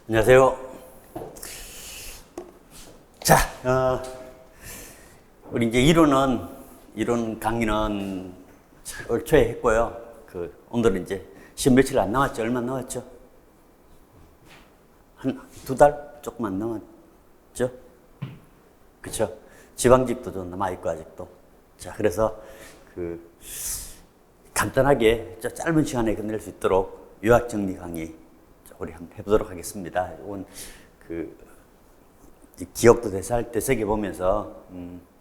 안녕하세요. 자, 우리 이제 이론 강의는 올 초에 했고요. 오늘은 이제 시험 며칠 안 남았죠? 얼마 남았죠? 한 두 달 조금 안 남았죠? 그쵸? 지방직도 좀 남아있고, 아직도. 자, 그래서 간단하게 짧은 시간에 끝낼 수 있도록 요약 정리 강의 우리 한번 해보도록 하겠습니다. 이건 기억도 되새겨보면서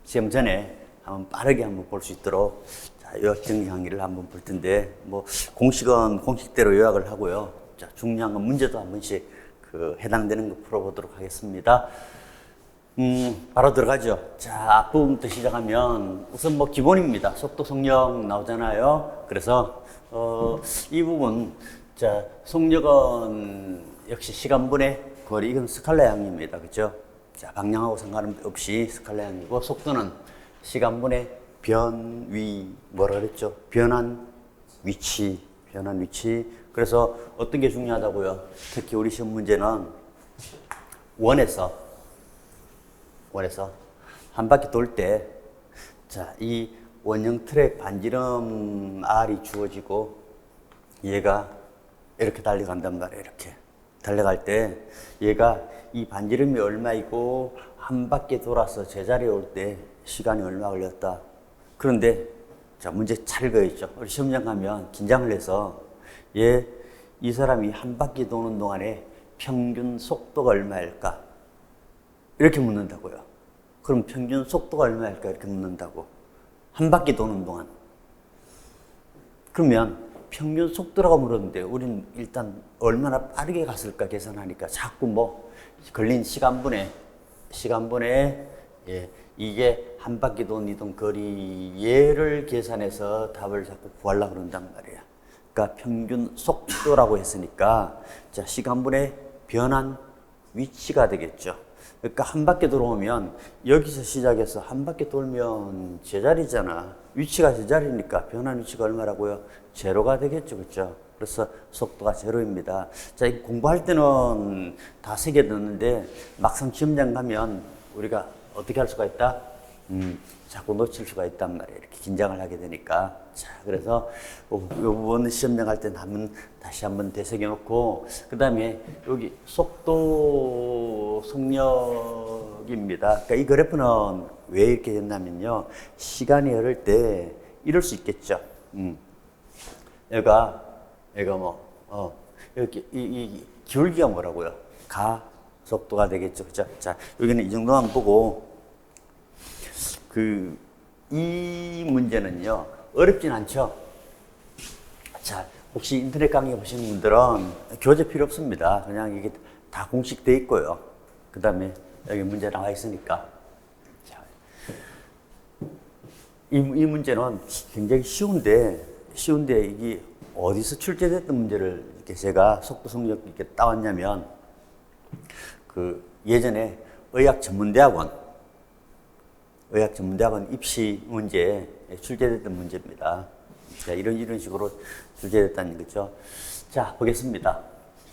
시험 전에 한번 빠르게 한번 볼 수 있도록 요약 정리 강의를 한번 볼 텐데, 공식은 공식대로 요약을 하고요. 자, 중요한 건 문제도 한 번씩 해당되는 거 풀어보도록 하겠습니다. 바로 들어가죠. 자, 앞부분부터 시작하면 우선 기본입니다. 속도, 속력 나오잖아요. 그래서 이 부분, 자, 속력은 역시 시간분의 거리, 이건 스칼라양입니다. 그죠? 자, 방향하고 상관없이 스칼라양이고, 속도는 시간분의 뭐라 그랬죠? 변한 위치. 그래서 어떤 게 중요하다고요? 특히 우리 시험 문제는 원에서 한 바퀴 돌 때, 자, 이 원형 트랙 반지름 R이 주어지고, 얘가 이렇게 달려간단 말이에요. 이렇게 달려갈 때 얘가 이 반지름이 얼마이고 한 바퀴 돌아서 제자리에 올 때 시간이 얼마 걸렸다. 그런데 자, 문제 잘 그어있죠. 우리 시험장 가면 긴장을 해서 이 사람이 한 바퀴 도는 동안에 평균 속도가 얼마일까? 이렇게 묻는다고요. 그럼 평균 속도가 얼마일까? 이렇게 묻는다고. 한 바퀴 도는 동안. 그러면 평균 속도라고 물었는데 우리는 일단 얼마나 빠르게 갔을까 계산하니까 자꾸 걸린 시간분에 이게 한 바퀴 돈 이동 거리 얘를 계산해서 답을 자꾸 구하려고 그런단 말이에요. 그러니까 평균 속도라고 했으니까 자, 시간분의 변한 위치가 되겠죠. 그러니까 한 바퀴 돌아오면 여기서 시작해서 한 바퀴 돌면 제자리잖아. 위치가 제자리니까 변한 위치가 얼마라고요? 제로가 되겠죠. 그렇죠? 그래서 속도가 제로입니다. 자, 이 공부할 때는 다 새겨듣는데 막상 시험장 가면 우리가 어떻게 할 수가 있다? 자꾸 놓칠 수가 있단 말이에요. 이렇게 긴장을 하게 되니까. 자, 그래서 이 부분 시험장 갈 때는 다시 한번 되새겨 놓고, 그 다음에 여기 속도, 속력입니다. 그러니까 이 그래프는 왜 이렇게 됐냐면요. 시간이 흐를 때 이럴 수 있겠죠. 여기가 이렇게, 이 기울기가 뭐라고요? 가속도가 되겠죠. 그죠? 자, 여기는 이 정도만 보고, 이 문제는요, 어렵진 않죠? 자, 혹시 인터넷 강의 보시는 분들은 교재 필요 없습니다. 그냥 이게 다 공식돼 있고요. 그 다음에 여기 문제 나와 있으니까. 자, 이 문제는 굉장히 쉬운데 이게 어디서 출제됐던 문제를 이렇게 제가 속도 속력 이렇게 따왔냐면, 예전에 의학전문대학원 입시 문제에 출제됐던 문제입니다. 자, 이런 식으로 출제됐다는 거죠. 자, 보겠습니다.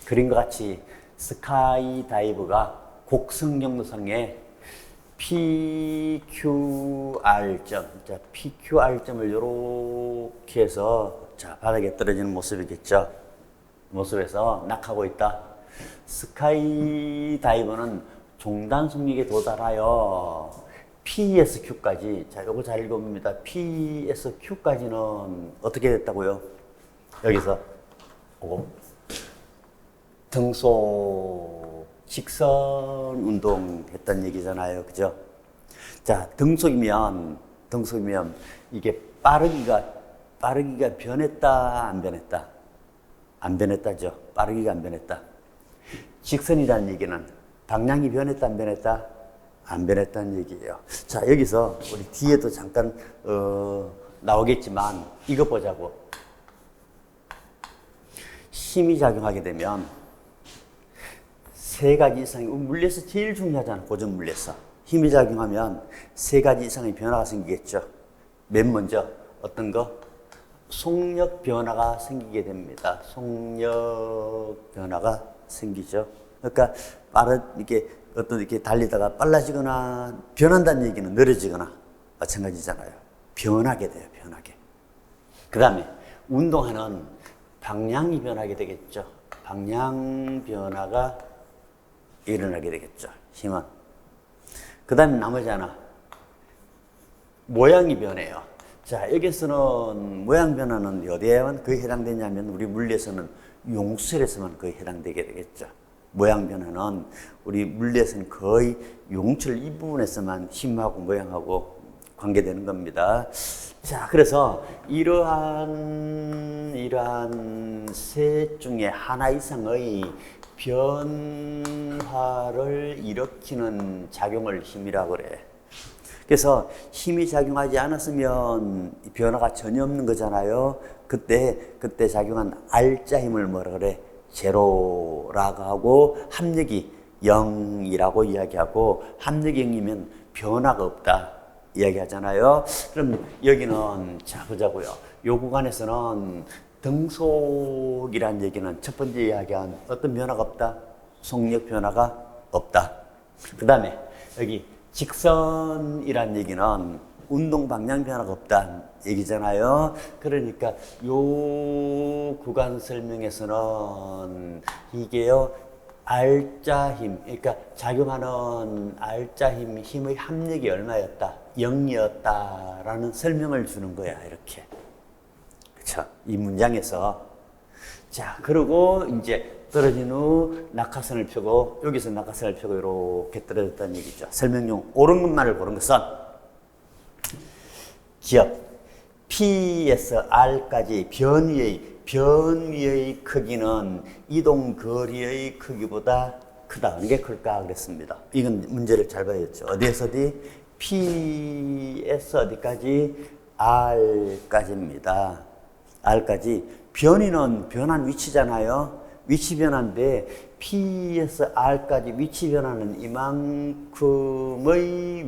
그림과 같이 스카이다이브가 곡성경로상에 PQR점, 자, PQR점을 이렇게 해서 자, 바닥에 떨어지는 모습이겠죠. 모습에서 낙하고 있다. 스카이다이버는 종단 속력에 도달하여 PSQ까지, 자, 요거 잘 읽어봅니다. PSQ까지는 어떻게 됐다고요? 여기서, 등속, 직선 운동 했단 얘기잖아요. 그죠? 자, 등속이면 이게 빠르기가 변했다, 안 변했다? 안 변했다죠. 빠르기가 안 변했다. 직선이라는 얘기는 방향이 변했다, 안 변했다? 안 변했다는 얘기예요. 자, 여기서 우리 뒤에도 잠깐 나오겠지만 이거 보자고. 힘이 작용하게 되면 세 가지 이상의 물리에서 제일 중요하잖아. 고전 물리에서 힘이 작용하면 세 가지 이상의 변화가 생기겠죠. 맨 먼저 어떤 거? 속력 변화가 생기게 됩니다. 속력 변화가 생기죠. 그러니까 이렇게 이렇게 달리다가 빨라지거나 변한다는 얘기는 느려지거나 마찬가지잖아요. 변하게 돼요, 변하게. 그 다음에 운동하는 방향이 변하게 되겠죠. 방향 변화가 일어나게 되겠죠. 힘은. 그 다음에 나머지 하나. 모양이 변해요. 자, 여기서는 모양 변화는 어디에만 거의 해당되냐면 우리 물리에서는 용출에서만 거의 해당되게 되겠죠. 모양 변화는 우리 물리에서는 거의 용출 이 부분에서만 힘하고 모양하고 관계되는 겁니다. 자, 그래서 이러한 셋 중에 하나 이상의 변화를 일으키는 작용을 힘이라고 그래. 그래서 힘이 작용하지 않았으면 변화가 전혀 없는 거잖아요. 그때 작용한 알자 힘을 뭐라 그래? 제로라고 하고 합력이 0이라고 이야기하고 합력이 0이면 변화가 없다 이야기하잖아요. 그럼 여기는 자 보자고요. 요 구간에서는 등속이란 얘기는 첫 번째 이야기한 어떤 변화가 없다. 속력 변화가 없다. 그 다음에 여기 직선이란 얘기는 운동 방향 변화가 없다 얘기잖아요. 그러니까 요 구간 설명에서는 이게요 알자 힘, 그러니까 작용하는 알자 힘의 합력이 얼마였다, 0이었다라는 설명을 주는 거야 이렇게. 그렇죠? 이 문장에서. 자, 그리고 이제 떨어진 후 낙하선을 펴고 여기서 낙하선을 펴고 이렇게 떨어졌다는 얘기죠. 설명용 옳은 것만을 고른 것은 기억 P에서 R까지 변위의 크기는 이동 거리의 크기보다 크다. 어느 게 클까 그랬습니다. 이건 문제를 잘 봐야겠죠. 어디에서 어디? P에서 어디까지? R까지입니다. R까지. 변위는 변한 위치잖아요. 위치 변화인데 P에서 R까지 위치 변화는 이만큼의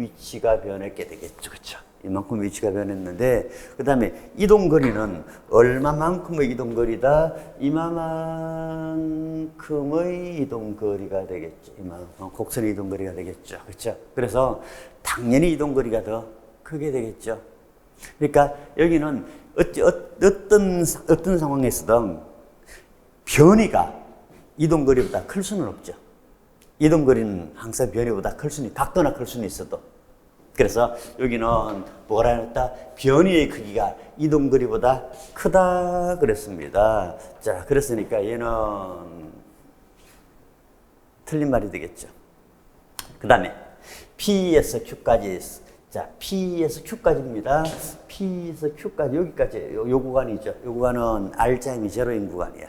위치가 변했게 되겠죠. 그렇죠? 이만큼 위치가 변했는데 그 다음에 이동거리는 얼마만큼의 이동거리다? 이만큼의 이동거리가 되겠죠. 이만큼 곡선의 이동거리가 되겠죠. 그렇죠? 그래서 당연히 이동거리가 더 크게 되겠죠. 그러니까 여기는 어떤 상황에서든 변이가 이동거리보다 클 수는 없죠. 이동거리는 항상 변이보다 클 수는, 작거나 클 수는 있어도. 그래서 여기는 뭐라 했다? 변이의 크기가 이동거리보다 크다 그랬습니다. 자, 그랬으니까 얘는 틀린 말이 되겠죠. 그 다음에 P에서 Q까지. 자, P에서 Q까지입니다. P에서 Q까지 여기까지 요 구간이죠. 요 구간은 R자임이 제로인 구간이야.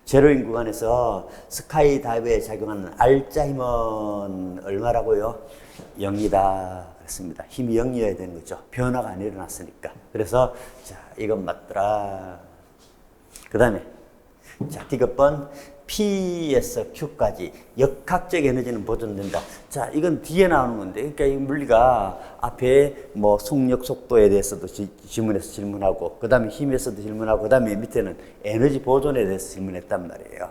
제로인 구간에서 스카이다이브에 작용하는 R자 힘은 얼마라고요? 0이다 그랬습니다. 힘이 0이어야 되는 거죠. 변화가 안 일어났으니까. 그래서 자, 이건 맞더라. 그 다음에 자, 디귿번 P에서 Q까지 역학적 에너지는 보존된다. 자, 이건 뒤에 나오는 건데, 그러니까 이 물리가 앞에 뭐 속력, 속도에 대해서도 지문에서 질문하고, 그 다음에 힘에서도 질문하고, 그 다음에 밑에는 에너지 보존에 대해서 질문했단 말이에요.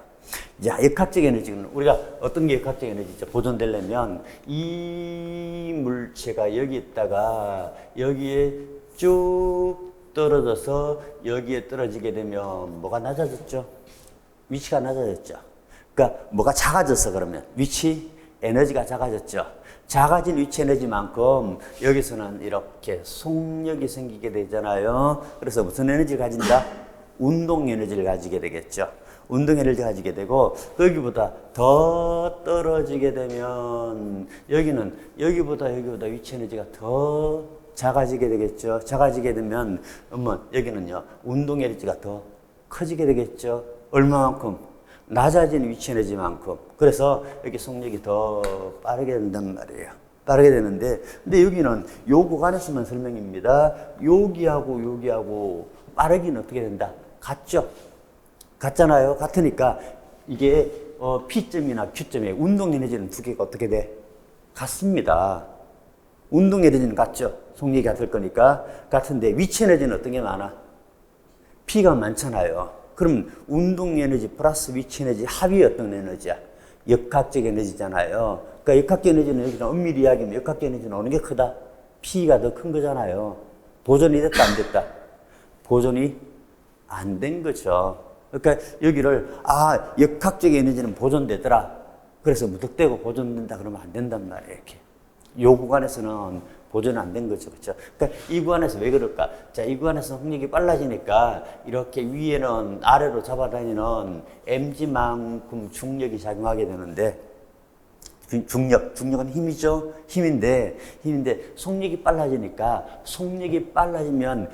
자, 역학적 에너지는 우리가 어떤 게 역학적 에너지죠? 보존되려면 이 물체가 여기 있다가 여기에 쭉 떨어져서 여기에 떨어지게 되면 뭐가 낮아졌죠? 위치가 낮아졌죠. 그러니까 뭐가 작아져서 그러면 위치 에너지가 작아졌죠. 작아진 위치 에너지만큼 여기서는 이렇게 속력이 생기게 되잖아요. 그래서 무슨 에너지를 가진다? 운동 에너지를 가지게 되겠죠. 운동 에너지를 가지게 되고 여기보다 더 떨어지게 되면 여기는 여기보다 위치 에너지가 더 작아지게 되겠죠. 작아지게 되면 여기는요 운동 에너지가 더 커지게 되겠죠. 얼마만큼? 낮아진 위치 에너지만큼. 그래서 여기 속력이 더 빠르게 된단 말이에요. 빠르게 되는데, 근데 여기는 요 구간에서만 설명입니다. 여기하고 빠르기는 어떻게 된다? 같죠? 같잖아요. 같으니까 이게 P점이나 Q점의 운동 에너지는 두 개가 어떻게 돼? 같습니다. 운동 에너지는 같죠? 속력이 같을 거니까. 같은데 위치 에너지는 어떤 게 많아? P가 많잖아요. 그럼 운동 에너지 플러스 위치 에너지 합이 어떤 에너지야? 역학적 에너지잖아요. 그러니까 역학적 에너지는 여기는 엄밀히 이야기하면 역학적 에너지는 어느 게 크다? P가 더 큰 거잖아요. 보존이 됐다 안 됐다? 보존이 안 된 거죠. 그러니까 여기를 역학적 에너지는 보존되더라. 그래서 무턱대고 보존된다 그러면 안 된단 말이에요. 이렇게. 요 구간에서는 보존이 안 된 거죠. 그렇죠? 그러니까 이 구간에서 왜 그럴까? 자, 이 구간에서 속력이 빨라지니까 이렇게 위에는 아래로 잡아다니는 mg만큼 중력이 작용하게 되는데 중력은 힘이죠. 힘인데 속력이 빨라지니까 속력이 빨라지는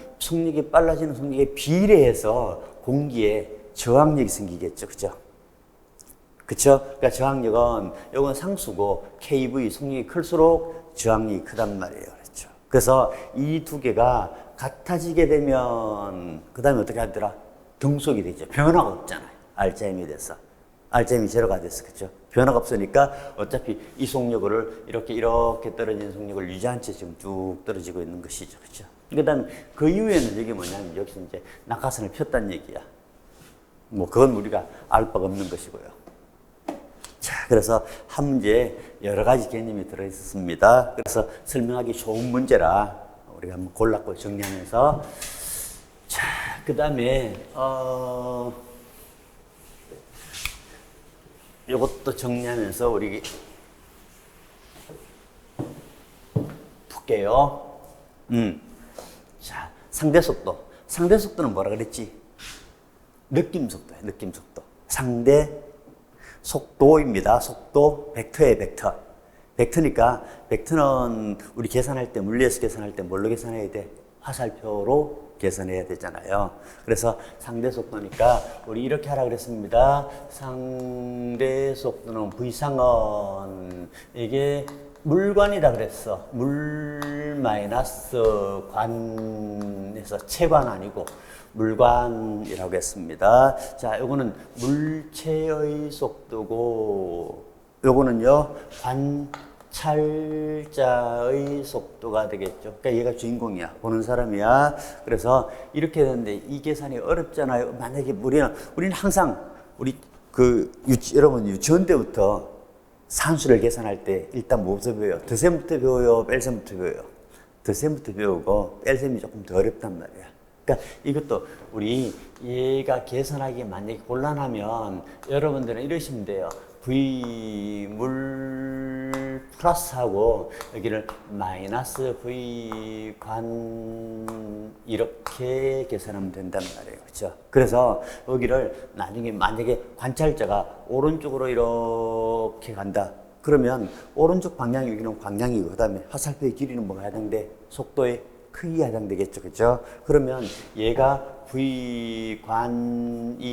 속력에 비례해서 공기에 저항력이 생기겠죠. 그죠? 그쵸? 그러니까 저항력은 요건 상수고 KV 속력이 클수록 저항력이 크단 말이에요. 그렇죠? 그래서 이 두 개가 같아지게 되면 그 다음에 어떻게 하더라? 등속이 되죠. 변화가 없잖아요. 알츠하이머에 대해서. 알츠하이머 제로가 됐어. 그렇죠? 변화가 없으니까 어차피 이 속력을 이렇게 떨어지는 속력을 유지한 채 지금 쭉 떨어지고 있는 것이죠. 그렇죠? 그다음 그 이후에는 이게 뭐냐면 여기서 이제 낙하산을 폈다는 얘기야. 뭐 그건 우리가 알 바가 없는 것이고요. 자, 그래서 한 문제에 여러 가지 개념이 들어있었습니다. 그래서 설명하기 좋은 문제라 우리가 한번 골랐고 정리하면서 자, 그 다음에 요것도 정리하면서 우리 볼게요. 자, 상대 속도는 뭐라 그랬지? 느낌 속도예요. 느낌 속도. 상대 속도입니다. 속도, 벡터예요, 벡터. 벡터니까, 벡터는 우리 계산할 때, 물리에서 계산할 때 뭘로 계산해야 돼? 화살표로 계산해야 되잖아요. 그래서 상대 속도니까, 우리 이렇게 하라 그랬습니다. 상대 속도는 V상은, 이게 물관이라 그랬어. 물 마이너스 관에서 체관 아니고, 물관이라고 했습니다. 자, 요거는 물체의 속도고, 요거는요, 관찰자의 속도가 되겠죠. 그러니까 얘가 주인공이야. 보는 사람이야. 그래서 이렇게 되는데 이 계산이 어렵잖아요. 만약에 우리는 항상, 여러분 유치원 때부터 산수를 계산할 때 일단 뭐부터 배워요? 덧셈부터 배워요? 뺄셈부터 배워요? 덧셈부터 배우고 뺄셈이 조금 더 어렵단 말이야. 그러니까 이것도 우리 얘가 계산하기 만약에 곤란하면 여러분들은 이러시면 돼요. V 물 플러스하고 여기를 마이너스 V 관 이렇게 계산하면 된단 말이에요. 그렇죠? 그래서 여기를 나중에 만약에 관찰자가 오른쪽으로 이렇게 간다. 그러면 오른쪽 방향이 여기는 광량이고 그다음에 화살표의 길이는 뭐가 해당돼? 속도의 크기가 해당되겠죠. 그죠? 그러면 얘가 V관이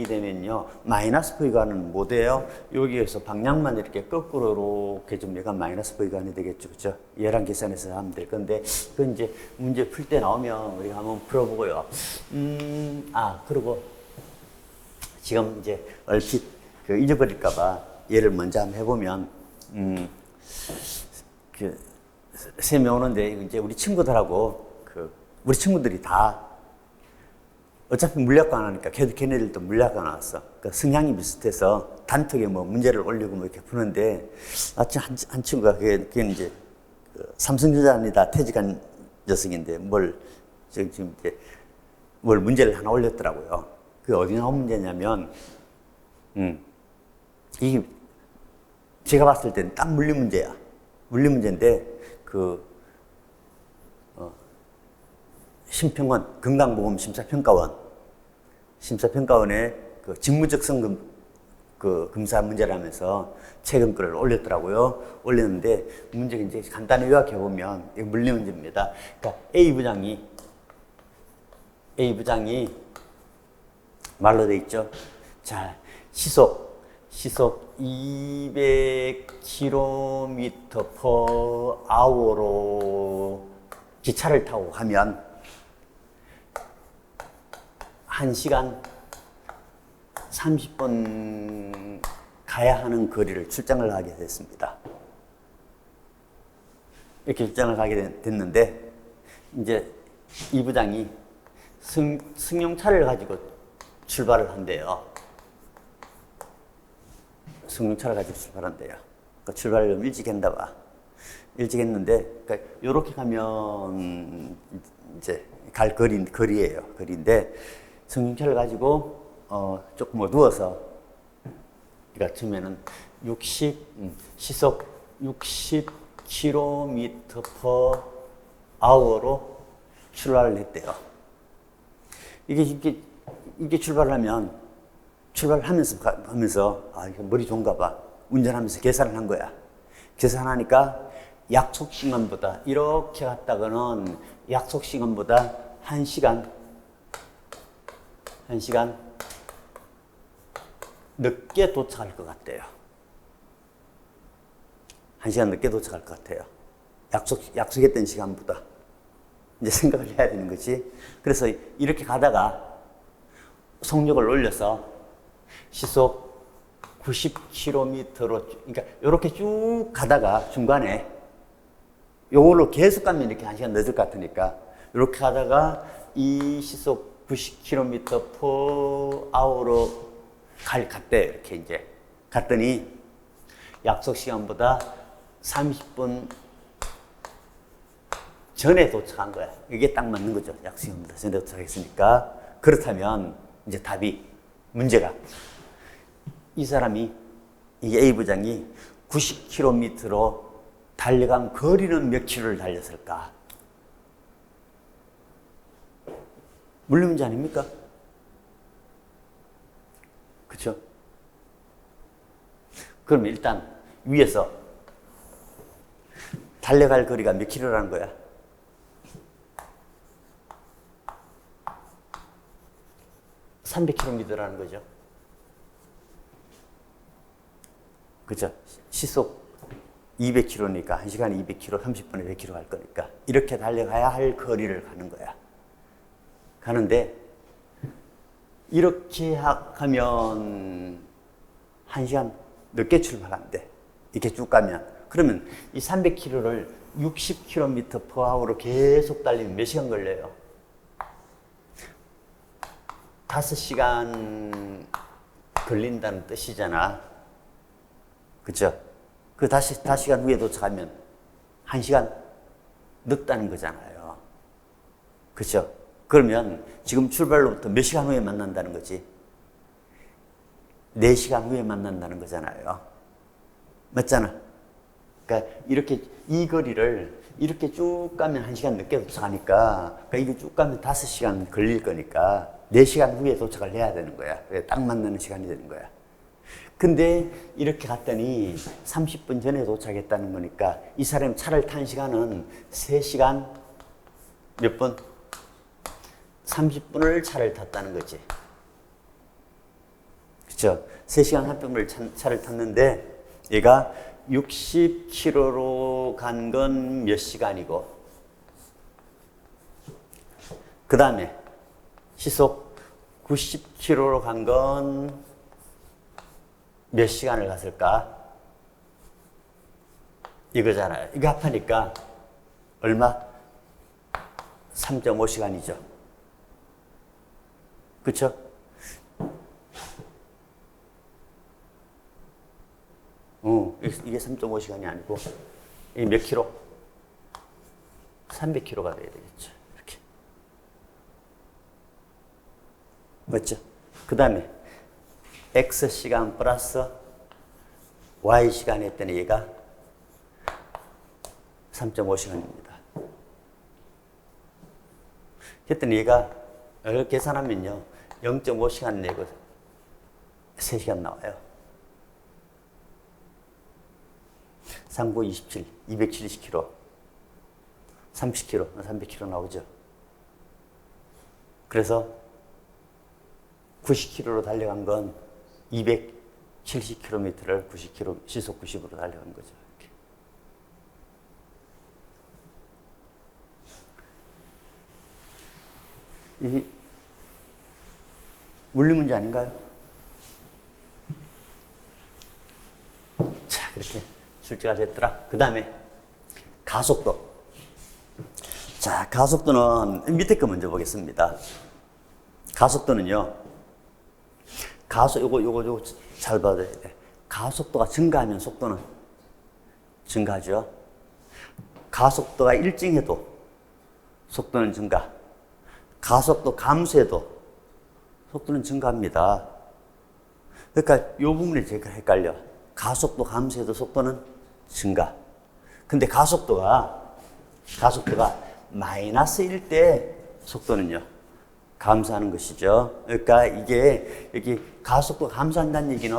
되면요. 마이너스 V관은 뭐 돼요? 여기에서 방향만 이렇게 거꾸로 이렇게 좀 얘가 마이너스 V관이 되겠죠. 그죠? 얘랑 계산해서 하면 될 건데, 그건 이제 문제 풀 때 나오면 우리가 한번 풀어보고요. 그리고 지금 이제 얼핏 잊어버릴까봐 얘를 먼저 한번 해보면, 셈이 오는데 이제 우리 친구들하고 우리 친구들이 다 어차피 물리학과 하니까 걔네들도 물리학과 나왔어. 그러니까 성향이 비슷해서 단톡에 뭐 문제를 올리고 뭐 이렇게 푸는데 한 친구가 그게 이제 삼성전자입니다. 퇴직한 녀석인데 지금 이제 뭘 문제를 하나 올렸더라고요. 그게 어디 나온 문제냐면 이게 제가 봤을 때는 딱 물리 문제야. 물리 문제인데 심평원, 건강보험 심사평가원의 직무적성 검사 문제라면서 최근 글을 올렸더라고요. 올렸는데 문제가 이제 간단히 요약해보면 이거 물리 문제입니다. 그러니까 A 부장이 말로 돼 있죠. 자, 시속 200km/h로 기차를 타고 가면 1시간 30분 가야 하는 거리를 출장을 가게 됐습니다. 이렇게 출장을 가게 됐는데, 이제 이 부장이 승용차를 가지고 출발을 한대요. 승용차를 가지고 출발한대요. 그러니까 출발을 좀 일찍 했나 봐. 일찍 했는데, 그러니까 요렇게 가면 이제 갈 거리예요. 거리인데, 승용차를 가지고, 조금 어두워서, 그러니까 처음에는 시속 60km/h로 출발을 했대요. 이게 출발하면서, 이거 머리 좋은가 봐. 운전하면서 계산을 한 거야. 계산하니까 약속 시간보다, 이렇게 갔다가는 약속 시간보다 1시간 늦게 도착할 것 같대요. 1시간 늦게 도착할 것 같아요. 약속했던 시간보다. 이제 생각을 해야 되는 거지. 그래서 이렇게 가다가 속력을 올려서 시속 90km로, 그러니까 이렇게 쭉 가다가 중간에 요걸로 계속 가면 이렇게 1시간 늦을 것 같으니까 이렇게 가다가 이 시속 90km/h로 갔대요. 이렇게 이제 갔더니 약속 시간보다 30분 전에 도착한 거야. 이게 딱 맞는 거죠. 약속 시간보다 전에 도착했으니까. 그렇다면 이제 문제가 이 A 부장이 90km로 달려간 거리는 몇 킬로를 달렸을까? 물리 문제 아닙니까? 그렇죠? 그럼 일단 위에서 달려갈 거리가 몇 킬로라는 거야? (300km라는) 거죠. 그죠? 시속 200km니까 1시간에 200km, 30분에 100km 갈 거니까 이렇게 달려가야 할 거리를 가는 거야. 가는데 이렇게 가면 1시간 늦게 출발한대. 이렇게 쭉 가면. 그러면 이 300km를 60km/h로 계속 달리면 몇 시간 걸려요? 5시간 걸린다는 뜻이잖아. 그쵸? 그 5시간 후에 도착하면 1시간 늦다는 거잖아요. 그쵸? 그러면 지금 출발로부터 몇 시간 후에 만난다는 거지? 4시간 후에 만난다는 거잖아요. 맞잖아? 그러니까 이렇게 이 거리를 이렇게 쭉 가면 1시간 늦게 도착하니까, 그러니까 이게 쭉 가면 5시간 걸릴 거니까 4시간 후에 도착을 해야 되는 거야. 딱 만나는 시간이 되는 거야. 근데 이렇게 갔더니 30분 전에 도착했다는 거니까 이 사람이 차를 탄 시간은 3시간 몇 분? 30분을 차를 탔다는 거지. 그쵸? 3시간 30분을 차를 탔는데 얘가 60km로 간 건 몇 시간이고, 그 다음에 시속 90km로 간 건 몇 시간을 갔을까? 이거잖아요. 이거 합하니까 얼마? 3.5시간이죠. 그쵸? 이게 3.5시간이 아니고, 이게 몇 킬로? 300km가 돼야 되겠죠. 이렇게. 맞죠? 그 다음에, X시간 플러스 Y시간 했더니 얘가 3.5시간입니다. 했더니 얘가 이걸 계산하면요, 0.5시간 내고 3시간 나와요. 39, 27, 270km, 30km, 300km 나오죠. 그래서 90km로 달려간 건 270km를 90km, 시속 90으로 달려간 거죠. 이렇게. 이 물리 문제 아닌가요? 자, 그렇게 출제가 됐더라. 그 다음에 가속도. 자, 가속도는 밑에 거 먼저 보겠습니다. 가속도는요, 요거 잘 봐야 돼. 가속도가 증가하면 속도는 증가하죠. 가속도가 일정해도 속도는 증가. 가속도 감소해도 속도는 증가합니다. 그러니까 이 부분이 제가 헷갈려. 가속도 감소해도 속도는 증가. 근데 가속도가 마이너스일 때 속도는요, 감소하는 것이죠. 그러니까 이게 여기 가속도 감소한다는 얘기는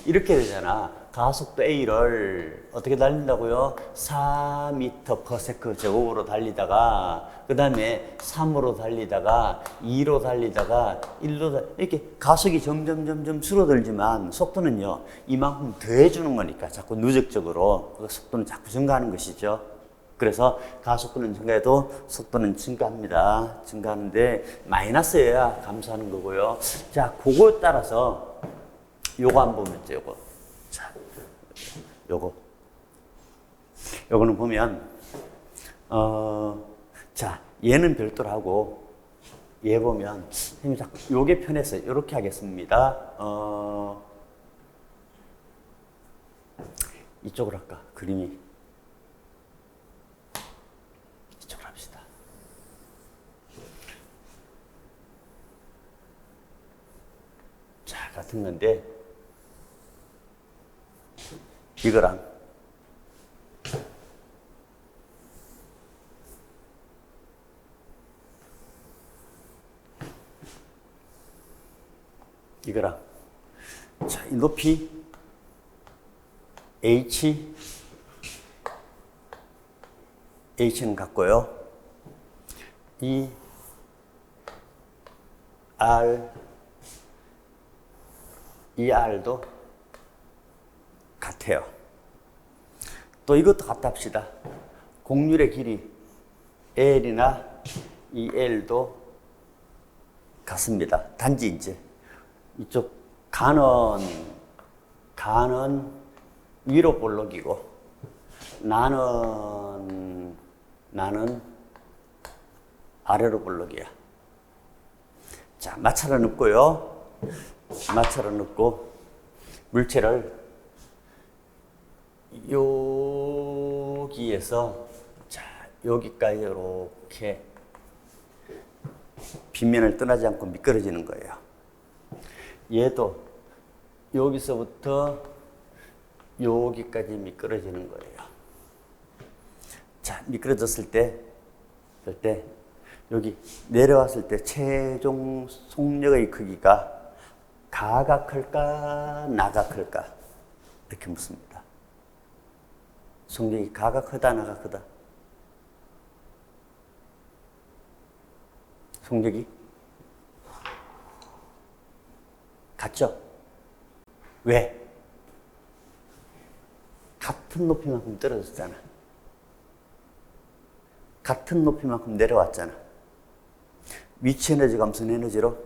이렇게 되잖아. 가속도 A를 어떻게 달린다고요? 4m/s 제곱으로 달리다가 그 다음에 3으로 달리다가 2로 달리다가 1로 이렇게 가속이 점점 줄어들지만 속도는요 이만큼 더해주는 거니까 자꾸 누적적으로 속도는 자꾸 증가하는 것이죠. 그래서 가속도는 증가해도 속도는 증가합니다. 증가하는데 마이너스여야 감소하는 거고요. 자, 그거에 따라서 요거 한번 보면 요거. 자, 요거는 보면 자, 얘는 별도로 하고 얘 보면 선생님이 자꾸 요게 편해서 이렇게 하겠습니다. 이쪽으로 할까? 그림이 이쪽으로 합시다. 자, 같은 건데 이거랑 이거랑 자, 이 높이 H는 같고요. 이 R도 같아요. 또 이것도 같다 합시다. 곡률의 길이 L이나 이 L도 같습니다. 단지 이제 이쪽 가는 위로 볼록이고 나는 아래로 볼록이야. 자, 마찰을 넣고요. 마찰을 넣고 물체를 여기에서 자, 여기까지 이렇게 빗면을 떠나지 않고 미끄러지는 거예요. 얘도 여기서부터 여기까지 미끄러지는 거예요. 자, 미끄러졌을 때 여기 내려왔을 때 최종 속력의 크기가 가가 클까 나가 클까 이렇게 묻습니다. 속력이 가가 크다 나가 크다? 속력이 같죠? 왜? 같은 높이만큼 떨어졌잖아. 같은 높이만큼 내려왔잖아. 위치 에너지가 무슨 에너지로?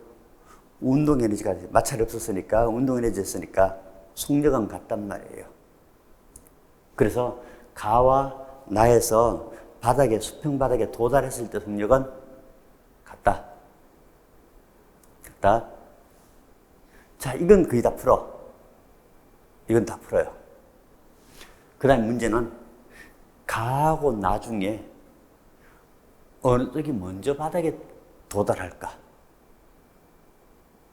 운동 에너지가 마찰이 없었으니까 운동 에너지였으니까 속력은 같단 말이에요. 그래서 가와 나에서 수평 바닥에 도달했을 때 속력은 같다. 자, 이건 거의 다 풀어. 이건 다 풀어요. 그 다음 문제는 가하고 나 중에 어느 쪽이 먼저 바닥에 도달할까?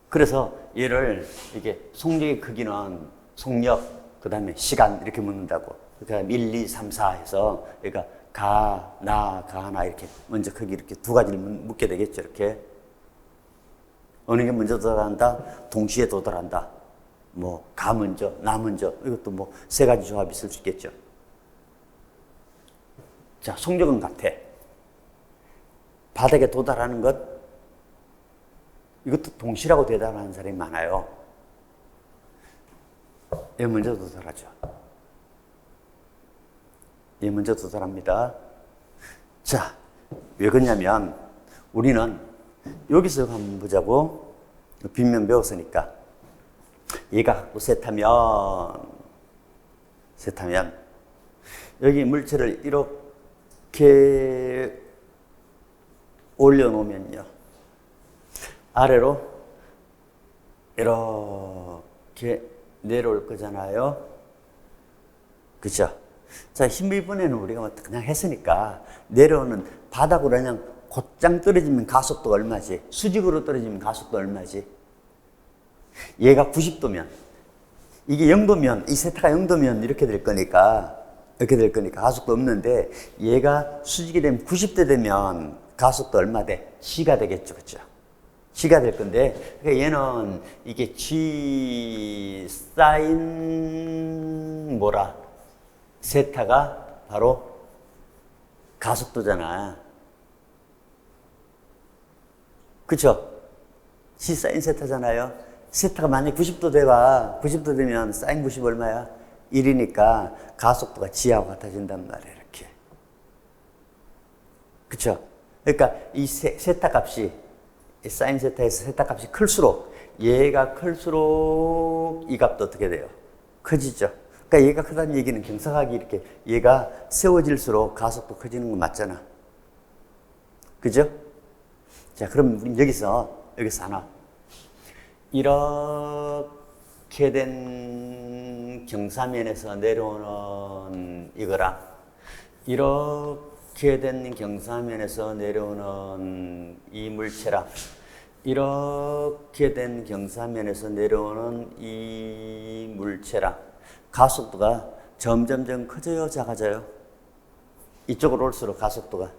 그래서 얘를 이게 속력의 크기는 속력, 그 다음에 시간 이렇게 묻는다고. 그러니까 1, 2, 3, 4 해서 그러니까 가, 나 이렇게 먼저 크기 이렇게 두 가지를 묻게 되겠죠. 이렇게. 어느 게 먼저 도달한다? 동시에 도달한다. 뭐, 가 먼저, 나 먼저. 이것도 뭐, 세 가지 조합이 있을 수 있겠죠. 자, 속력은 같아. 바닥에 도달하는 것, 이것도 동시라고 대답하는 사람이 많아요. 얘 먼저 도달하죠. 얘 먼저 도달합니다. 자, 왜 그러냐면, 우리는 여기서 한번 보자고. 빗면 배웠으니까. 얘가 갖고 셋하면 여기 물체를 이렇게 올려놓으면요. 아래로 이렇게 내려올 거잖아요. 그죠? 자, 힘이번에는 우리가 그냥 했으니까 내려오는 바닥으로 그냥 곧장 떨어지면 가속도가 얼마지? 수직으로 떨어지면 가속도 얼마지? 얘가 90도면, 이게 0도면, 이 세타가 0도면 이렇게 될 거니까 가속도 없는데, 얘가 수직이 되면 90도 되면 가속도 얼마 돼? G가 되겠죠. 그죠? G가 될 건데, 그러니까 얘는 이게 G 사인 뭐라? 세타가 바로 가속도잖아. 그쵸? G 사인 세타잖아요. 세타가 만약 90도 돼봐. 90도 되면 사인 90 얼마야? 1이니까 가속도가 G하고 같아진단 말이야, 이렇게. 그쵸? 그러니까 이 세타 값이, 이 사인 세타에서 세타 값이 클수록, 얘가 클수록 이 값도 어떻게 돼요? 커지죠? 그러니까 얘가 크다는 얘기는 경사각이 이렇게, 얘가 세워질수록 가속도 커지는 거 맞잖아. 그죠? 자, 그럼 우리 여기서 하나. 이렇게 된 경사면에서 내려오는 이거랑, 이렇게 된 경사면에서 내려오는 이 물체랑, 이렇게 된 경사면에서 내려오는 이 물체랑 가속도가 점점점 커져요, 작아져요? 이쪽으로 올수록 가속도가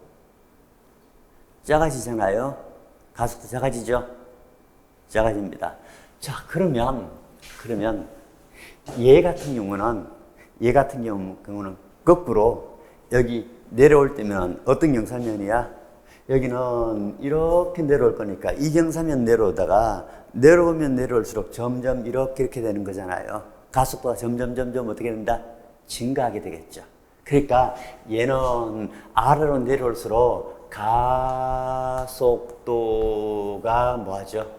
작아지잖아요. 가속도 작아지죠? 작아집니다. 자, 그러면 얘 같은 경우는 거꾸로 여기 내려올 때면 어떤 경사면이야? 여기는 이렇게 내려올 거니까 이 경사면 내려오다가 내려오면 내려올수록 점점 이렇게 되는 거잖아요. 가속도가 점점 어떻게 된다? 증가하게 되겠죠. 그러니까 얘는 아래로 내려올수록 가속도가 뭐하죠?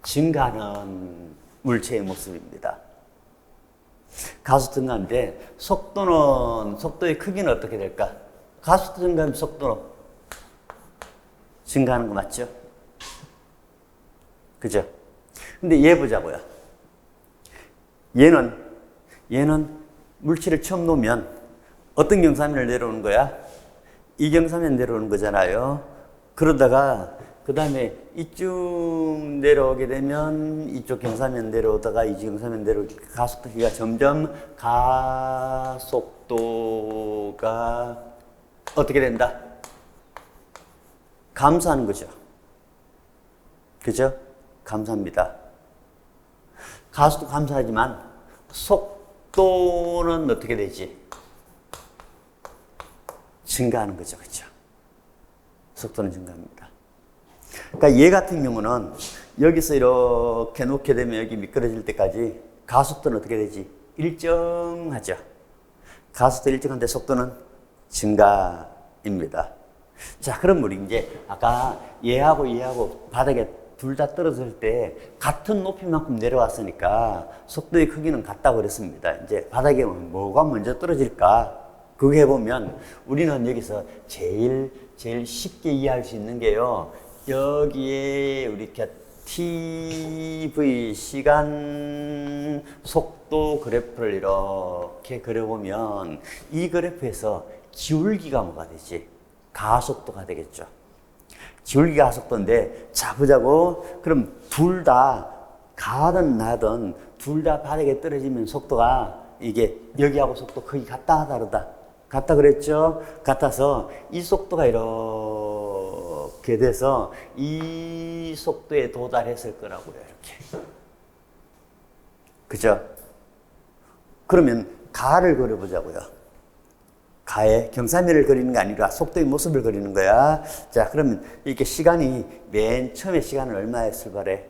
증가하는 물체의 모습입니다. 가속도 증가인데 속도의 크기는 어떻게 될까? 가속도 증가하면 속도는 증가하는 거 맞죠? 그죠? 근데 얘 보자고요. 얘는 물체를 처음 놓으면 어떤 경사면을 내려오는 거야? 이 경사면 내려오는 거잖아요. 그러다가 그 다음에 이쪽 내려오게 되면 이쪽 경사면 내려오다가 이 경사면 내려오게 가속도가 점점 가속도가 어떻게 된다? 감소하는 거죠. 그죠? 감소합니다. 가속도 감소하지만 속도는 어떻게 되지? 증가하는 거죠. 그죠? 속도는 증가합니다. 그러니까 얘 같은 경우는 여기서 이렇게 놓게 되면 여기 미끄러질 때까지 가속도는 어떻게 되지? 일정하죠. 가속도 일정한데 속도는 증가입니다. 자, 그럼 우리 이제 아까 얘하고 바닥에 둘 다 떨어질 때 같은 높이만큼 내려왔으니까 속도의 크기는 같다고 그랬습니다. 이제 바닥에 뭐가 먼저 떨어질까? 그거 해보면 우리는 여기서 제일 쉽게 이해할 수 있는 게요. 여기에 우리 TV 시간 속도 그래프를 이렇게 그려보면 이 그래프에서 기울기가 뭐가 되지? 가속도가 되겠죠. 기울기가 가속도인데, 자, 보자고. 그럼 둘 다 가든 나든 둘 다 바닥에 떨어지면 속도가 이게 여기하고 속도 거의 같다, 다르다? 같다 그랬죠? 같아서 이 속도가 이렇게 돼서 이 속도에 도달했을 거라고요, 이렇게. 그죠? 그러면 가를 그려보자고요. 가에 경사면을 그리는 게 아니라 속도의 모습을 그리는 거야. 자, 그러면 이렇게 시간이 맨 처음에 시간은 얼마에 출발해?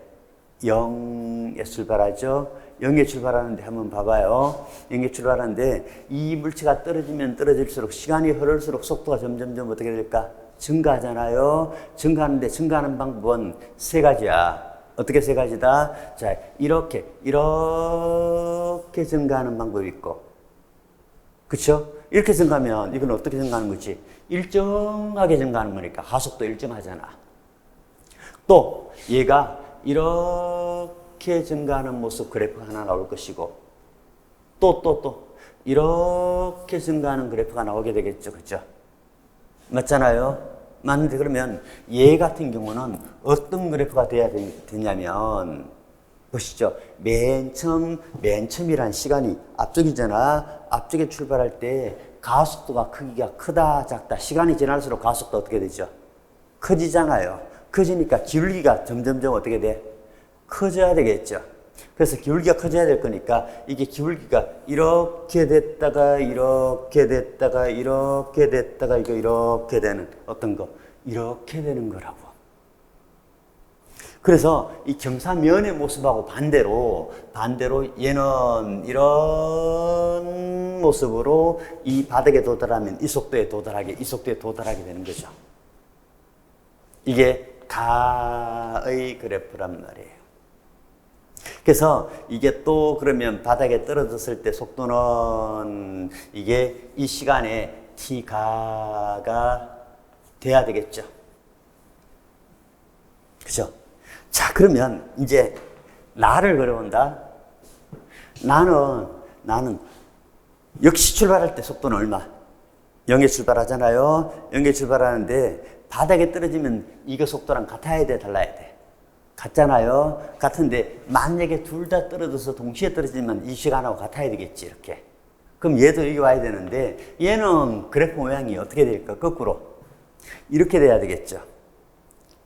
0에 출발하죠. 0에 출발하는데 한번 봐봐요. 0에 출발하는데 이 물체가 떨어지면 떨어질수록 시간이 흐를수록 속도가 점점 어떻게 될까? 증가하잖아요. 증가하는데 증가하는 방법은 세 가지야. 어떻게 세 가지다? 자, 이렇게 증가하는 방법이 있고, 그쵸? 이렇게 증가하면 이건 어떻게 증가하는 거지? 일정하게 증가하는 거니까 가속도 일정하잖아. 또 얘가 이렇게 이렇게 증가하는 모습 그래프가 하나 나올 것이고 또 이렇게 증가하는 그래프가 나오게 되겠죠. 그죠? 맞잖아요? 맞는데 그러면 얘 같은 경우는 어떤 그래프가 돼야 되냐면 보시죠. 맨 처음이란 시간이 앞쪽이잖아. 앞쪽에 출발할 때 가속도가 크기가 크다 작다 시간이 지날수록 가속도 어떻게 되죠? 커지잖아요. 커지니까 기울기가 점점점 어떻게 돼? 커져야 되겠죠. 그래서 기울기가 커져야 될 거니까 이게 기울기가 이렇게 됐다가 이렇게 됐다가 이렇게 됐다가 이거 이렇게 되는 어떤 거 이렇게 되는 거라고. 그래서 이 경사면의 모습하고 반대로 얘는 이런 모습으로 이 바닥에 도달하면 이 속도에 도달하게 되는 거죠. 이게 가의 그래프란 말이에요. 그래서 이게 또 그러면 바닥에 떨어졌을 때 속도는 이게 이 시간에 t가가 돼야 되겠죠. 그죠? 자, 그러면 이제 나를 그려본다. 나는 역시 출발할 때 속도는 얼마? 0에 출발하잖아요. 0에 출발하는데 바닥에 떨어지면 이거 속도랑 같아야 돼, 달라야 돼? 같잖아요. 같은데 만약에 둘 다 떨어져서 동시에 떨어지면 이 시간하고 같아야 되겠지, 이렇게. 그럼 얘도 여기 와야 되는데 얘는 그래프 모양이 어떻게 될까? 거꾸로. 이렇게 돼야 되겠죠.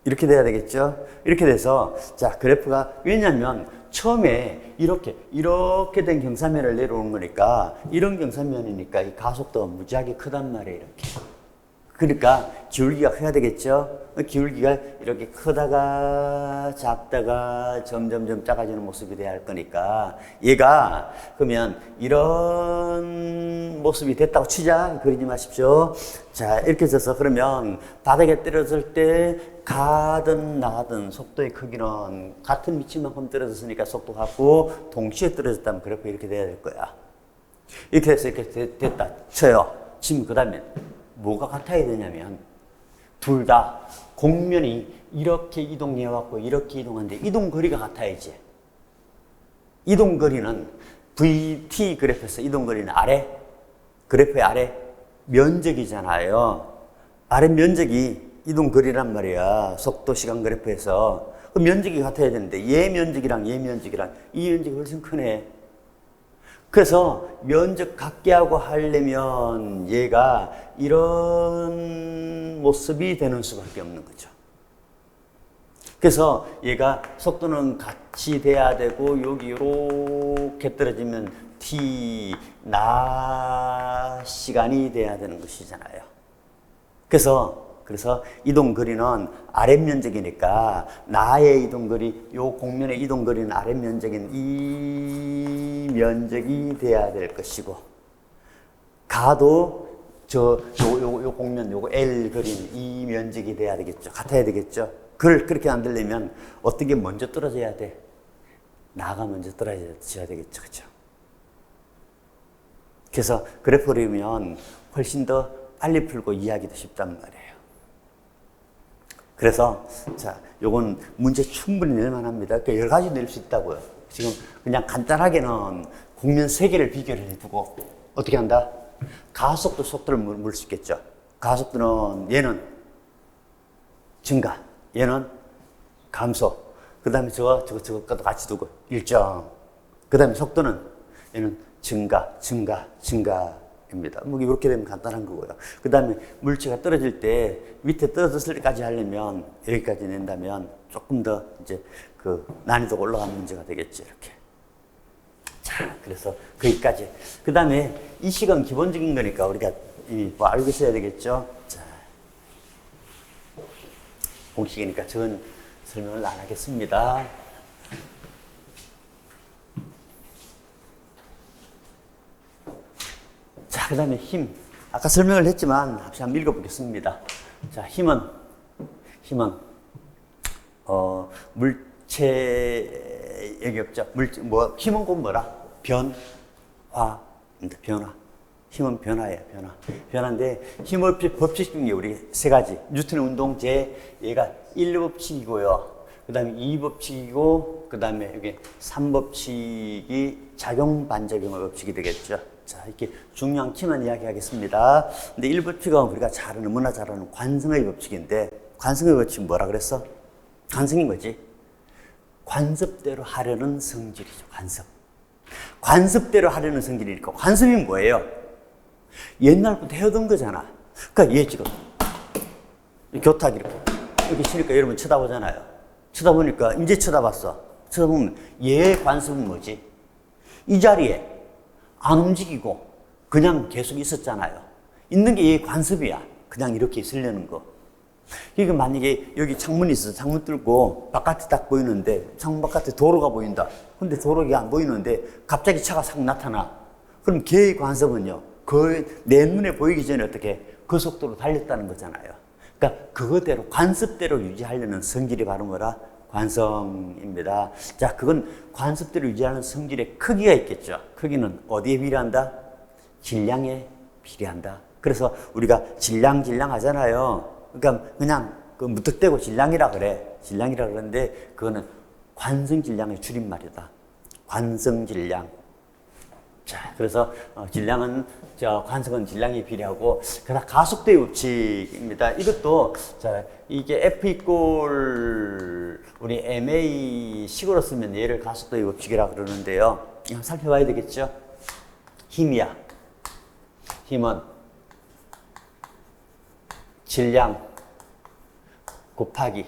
이렇게 돼야 되겠죠. 이렇게 돼서 자, 그래프가 왜냐면 처음에 이렇게 된 경사면을 내려오는 거니까 이런 경사면이니까 이 가속도가 무지하게 크단 말이에요, 이렇게. 그러니까 기울기가 커야 되겠죠. 기울기가 이렇게 크다가 작다가 점점점 작아지는 모습이 돼야 할 거니까 얘가 그러면 이런 모습이 됐다고 치자. 그러지 마십시오. 자, 이렇게 해서 그러면 바닥에 떨어질 때 가든 나가든 속도의 크기는 같은 위치만큼 떨어졌으니까 속도 같고 동시에 떨어졌다면 그래프 이렇게 돼야 될 거야. 이렇게 해서 이렇게 됐다 쳐요. 지금 그 다음에 뭐가 같아야 되냐면 둘 다 공면이 이렇게 이동해왔고 이렇게 이동하는데 이동거리가 같아야지. 이동거리는 VT 그래프에서 이동거리는 아래, 그래프의 아래 면적이잖아요. 아래 면적이 이동거리란 말이야. 속도 시간 그래프에서. 그 면적이 같아야 되는데 얘 면적이랑 이 면적이 훨씬 크네. 그래서 면적 같게 하고 하려면 얘가 이런 모습이 되는 수밖에 없는 거죠. 그래서 얘가 속도는 같이 돼야 되고 여기 이렇게 떨어지면 t 나 시간이 돼야 되는 것이잖아요. 그래서 이동거리는 아랫면적이니까 나의 이동거리, 요 공면의 이동거리는 아랫면적인 이 면적이 돼야 될 것이고 가도 요 공면 요거 L 그린 이 면적이 돼야 되겠죠. 같아야 되겠죠. 그렇게 안 되려면 어떤 게 먼저 떨어져야 돼? 나가 먼저 떨어져야 되겠죠. 그렇죠? 그래서 그래프 그리면 훨씬 더 빨리 풀고 이해하기도 쉽단 말이에요. 그래서 자, 요건 문제 충분히 낼 만합니다. 그러니까 여러 가지 낼 수 있다고요. 지금 그냥 간단하게는 국면 세 개를 비교를 해두고 어떻게 한다? 가속도 속도를 물 수 있겠죠. 가속도는 얘는 증가, 얘는 감소. 그 다음에 저것과도 같이 두고 일정. 그 다음에 속도는 얘는 증가입니다. 뭐 이렇게 되면 간단한 거고요. 그 다음에 물체가 떨어질 때 밑에 떨어졌을 때까지 하려면 여기까지 낸다면 조금 더 이제 그 난이도가 올라가는 문제가 되겠죠. 이렇게. 자, 그래서 거기까지. 그 다음에 이 식은 기본적인 거니까 우리가 뭐 알고 있어야 되겠죠. 자, 공식이니까 전 설명을 안 하겠습니다. 자, 그 다음에 힘. 아까 설명을 했지만 다시 한번 읽어보겠습니다. 자, 힘은 물체 여기 없죠. 힘은 곧 뭐라? 변화입니다. 변화. 힘은 변화예요. 변화인데 힘의 법칙 중에 우리 세 가지. 뉴턴의 운동제 얘가 1법칙이고요. 그 다음에 2법칙이고, 그 다음에 여기 3법칙이 작용 반작용의 법칙이 되겠죠. 자, 이렇게 중요한 키만 이야기하겠습니다. 근데 1법칙은 우리가 너무나 잘 아는 관성의 법칙인데, 관성의 법칙은 뭐라 그랬어? 관성이 뭐지? 관습대로 하려는 성질이죠, 관습. 관습대로 하려는 성질이니까, 관습이 뭐예요? 옛날부터 해오던 거잖아. 그러니까 얘 지금, 교탁 이렇게 치니까 여러분 쳐다보잖아요. 쳐다보니까, 이제 쳐다봤어. 쳐다보면 얘의 관습은 뭐지? 이 자리에 안 움직이고 그냥 계속 있었잖아요. 있는 게 얘의 관습이야. 그냥 이렇게 있으려는 거. 그러니까 만약에 여기 창문이 있어. 창문 뚫고 바깥이 딱 보이는데, 창문 바깥에 도로가 보인다. 근데 도로가 안 보이는데 갑자기 차가 싹 나타나. 그럼 걔의 관습은요, 내 눈에 보이기 전에 어떻게 그 속도로 달렸다는 거잖아요. 그러니까 그거대로 관습대로 유지하려는 성질이 바로 뭐라? 관성입니다. 자, 그건 관습대로 유지하는 성질의 크기가 있겠죠. 크기는 어디에 비례한다? 질량에 비례한다. 그래서 우리가 질량 하잖아요. 그러니까 그냥 그 무턱대고 질량이라 그래. 질량이라 그러는데 그거는 관성 질량의 줄임말이다. 관성 질량. 자, 그래서 질량은 관성은 질량에 비례하고, 그다음 가속도의 법칙입니다. 이것도 이게 F 이꼴 우리 MA 식으로 쓰면 얘를 가속도의 법칙이라 그러는데요. 한번 살펴봐야 되겠죠. 힘이야. 힘은 질량 곱하기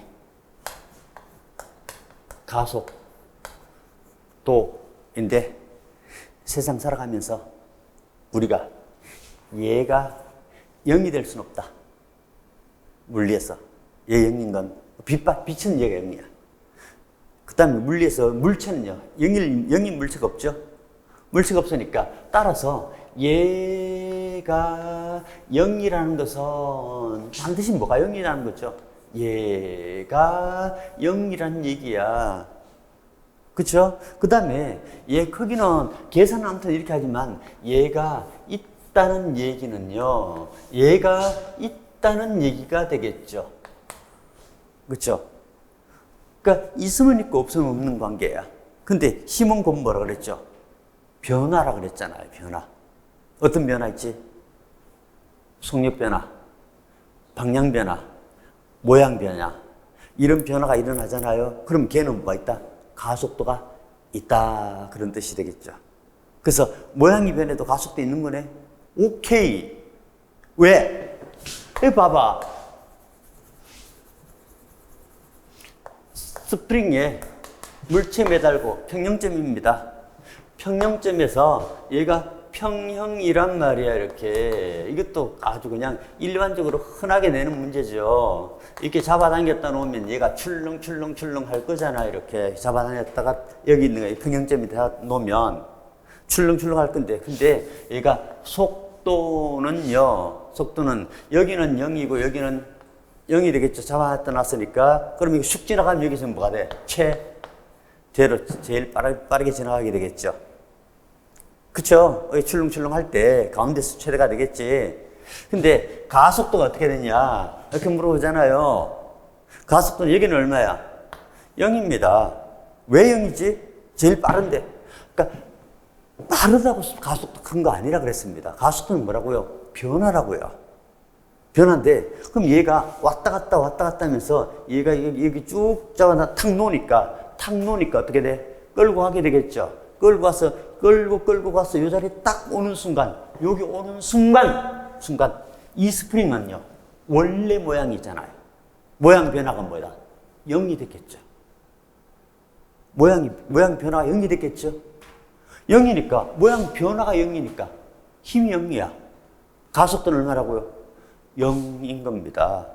가속도인데, 세상 살아가면서 우리가 얘가 0이 될 수는 없다. 물리에서 얘 0인 건 빛은 얘가 0이야. 그 다음에 물리에서 물체는요, 0인 물체가 없죠. 물체가 없으니까 따라서 얘가 0이라는 것은 반드시 뭐가 0이라는 거죠? 얘가 0이라는 얘기야. 그쵸? 그 다음에 얘 크기는 계산은 아무튼 이렇게 하지만 얘가 있다는 얘기는요, 얘가 있다는 얘기가 되겠죠. 그쵸? 그러니까 있으면 있고 없으면 없는 관계야. 근데 힘은 곧 뭐라 그랬죠? 변화라 그랬잖아요. 변화. 어떤 변화 있지? 속력 변화, 방향 변화, 모양 변화, 이런 변화가 일어나잖아요. 그럼 걔는 뭐가 있다? 가속도가 있다. 그런 뜻이 되겠죠. 그래서 모양이 변해도 가속도 있는 거네. 오케이. 왜? 봐봐. 스프링에 물체 매달고 평형점입니다. 평형점에서 얘가 평형이란 말이야. 이렇게. 이것도 아주 그냥 일반적으로 흔하게 내는 문제죠. 이렇게 잡아당겼다 놓으면 얘가 출렁출렁 할 거잖아. 이렇게 잡아당겼다가 여기 있는 거 평형점에다 놓으면 출렁출렁 할 건데, 근데 얘가 속도는 여기는 0이고 여기는 0이 되겠죠. 잡아놨다 놨으니까. 그럼 이거 슉 지나가면 여기서 뭐가 돼? 최대로 제일 빠르게 지나가게 되겠죠. 그쵸? 출렁출렁 할 때 가운데서 최대가 되겠지. 근데 가속도가 어떻게 되냐? 이렇게 물어보잖아요. 가속도는 여기는 얼마야? 0입니다. 왜 0이지? 제일 빠른데. 그러니까 빠르다고 가속도 큰 거 아니라 그랬습니다. 가속도는 뭐라고요? 변화라고요. 변화인데, 그럼 얘가 왔다 갔다 하면서 얘가 여기 쭉 잡아놔 탁 놓으니까 어떻게 돼? 끌고 가게 되겠죠. 끌고 가서 이 자리에 딱 오는 순간, 여기 오는 순간 이 스프링은요, 원래 모양이 있잖아요. 모양 변화가 뭐야? 0이 됐겠죠. 모양 변화가 0이 됐겠죠. 0이니까, 모양 변화가 0이니까 힘이 0이야. 가속도는 얼마라고요? 0인 겁니다.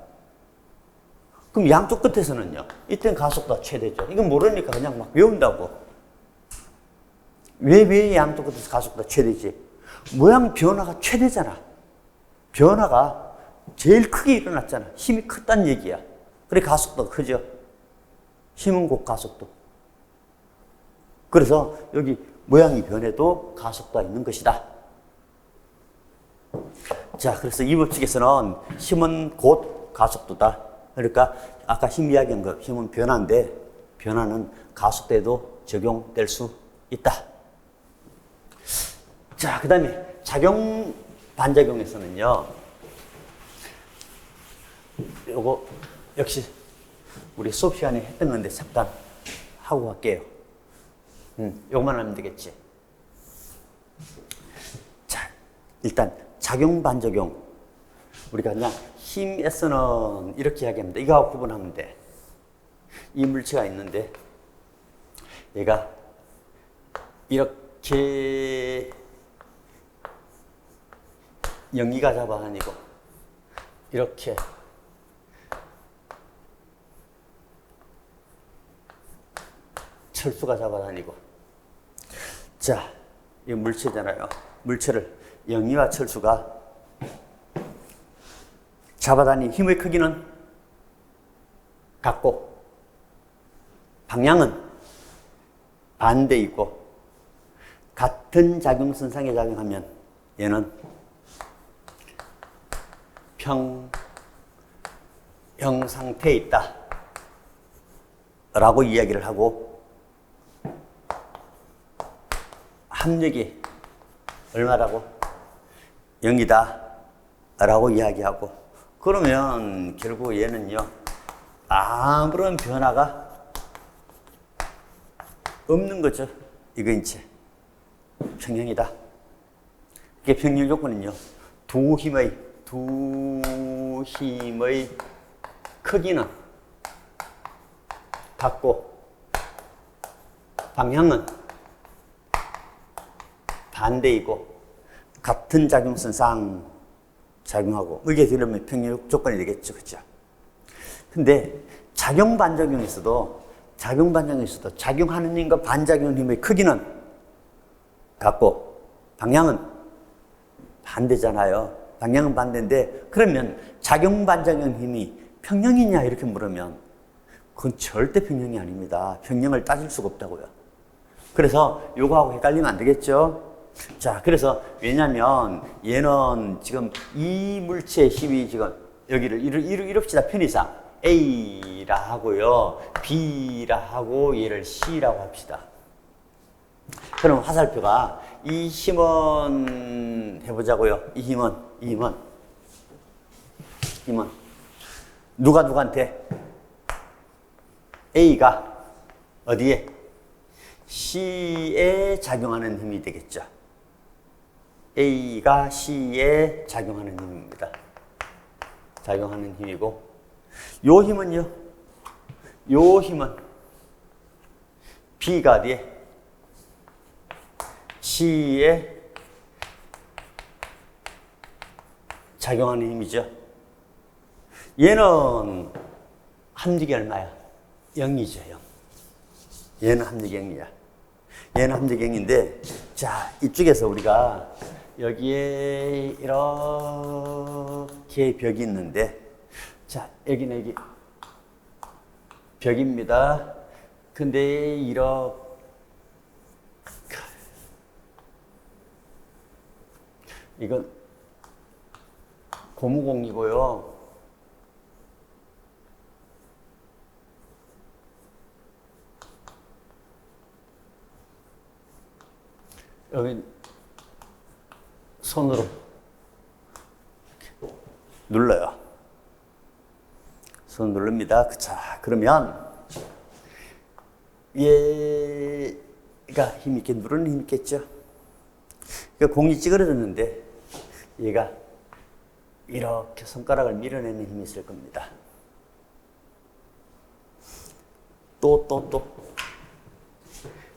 그럼 양쪽 끝에서는요, 이때는 가속도가 최대죠. 이건 모르니까 그냥 막 외운다고. 왜 양쪽 끝에서 가속도가 최대지? 모양 변화가 최대잖아. 변화가 제일 크게 일어났잖아. 힘이 크다는 얘기야. 그래 가속도가 크죠. 힘은 곧 가속도. 그래서 여기 모양이 변해도 가속도가 있는 것이다. 자, 그래서 이 법칙에서는 힘은 곧 가속도다. 그러니까 아까 힘 이야기한 거, 힘은 변화인데 변화는 가속대도 적용될 수 있다. 자, 그 다음에 작용 반작용에서는요, 요거 역시 우리 수업 시간에 했던 건데 잠깐 하고 갈게요. 요것만 하면 되겠지. 자, 일단 작용 반작용, 우리가 그냥 힘에서는 이렇게 이야기합니다. 이거하고 구분하면 돼. 이 물체가 있는데 얘가 이렇게 영기가 잡아다니고 이렇게 철수가 잡아다니고. 자, 이 물체잖아요. 물체를 영희와 철수가 잡아다닌 힘의 크기는 같고 방향은 반대이고 같은 작용선상에 작용하면 얘는 평형 상태에 있다 라고 이야기를 하고, 합력이 얼마라고? 0이다 라고 이야기하고, 그러면 결국 얘는요 아무런 변화가 없는 거죠. 이거 이제 평형이다. 이게 평형 조건은요, 두 힘의 크기는 같고 방향은 반대이고 같은 작용선상 작용하고, 이게 되려면 평형 조건이 되겠죠. 그죠? 근데 작용 반작용에서도 작용하는 힘과 반작용 힘의 크기는 같고 방향은 반대잖아요. 방향은 반대인데, 그러면 작용 반작용 힘이 평형이냐 이렇게 물으면 그건 절대 평형이 아닙니다. 평형을 따질 수가 없다고요. 그래서 요거하고 헷갈리면 안 되겠죠. 자, 그래서 왜냐면 얘는 지금 이 물체의 힘이 지금 여기를 이럽시다. 편의상 A라 하고요, B라 하고 얘를 C라고 합시다. 그럼 화살표가 이 힘은 해보자고요. 이 힘은 누가 누구한테? A가 어디에? C에 작용하는 힘이 되겠죠. A가 C에 작용하는 힘입니다. 작용하는 힘이고, 요 힘은요, 요 힘은 B가 어디에? C에 작용하는 힘이죠. 얘는 합력이 얼마야? 0이죠, 0. 얘는 합력이 0이야. 얘는 합력이 0인데, 자, 이쪽에서 우리가 여기에 이렇게 벽이 있는데, 자, 여기 벽입니다. 근데 이렇게 이건 고무공이고요. 여기 손으로 눌러요. 손 누릅니다. 자, 그러면 얘가 힘 있게 누르는 힘이 있겠죠. 그러니까 공이 찌그러졌는데 얘가 이렇게 손가락을 밀어내는 힘이 있을 겁니다. 또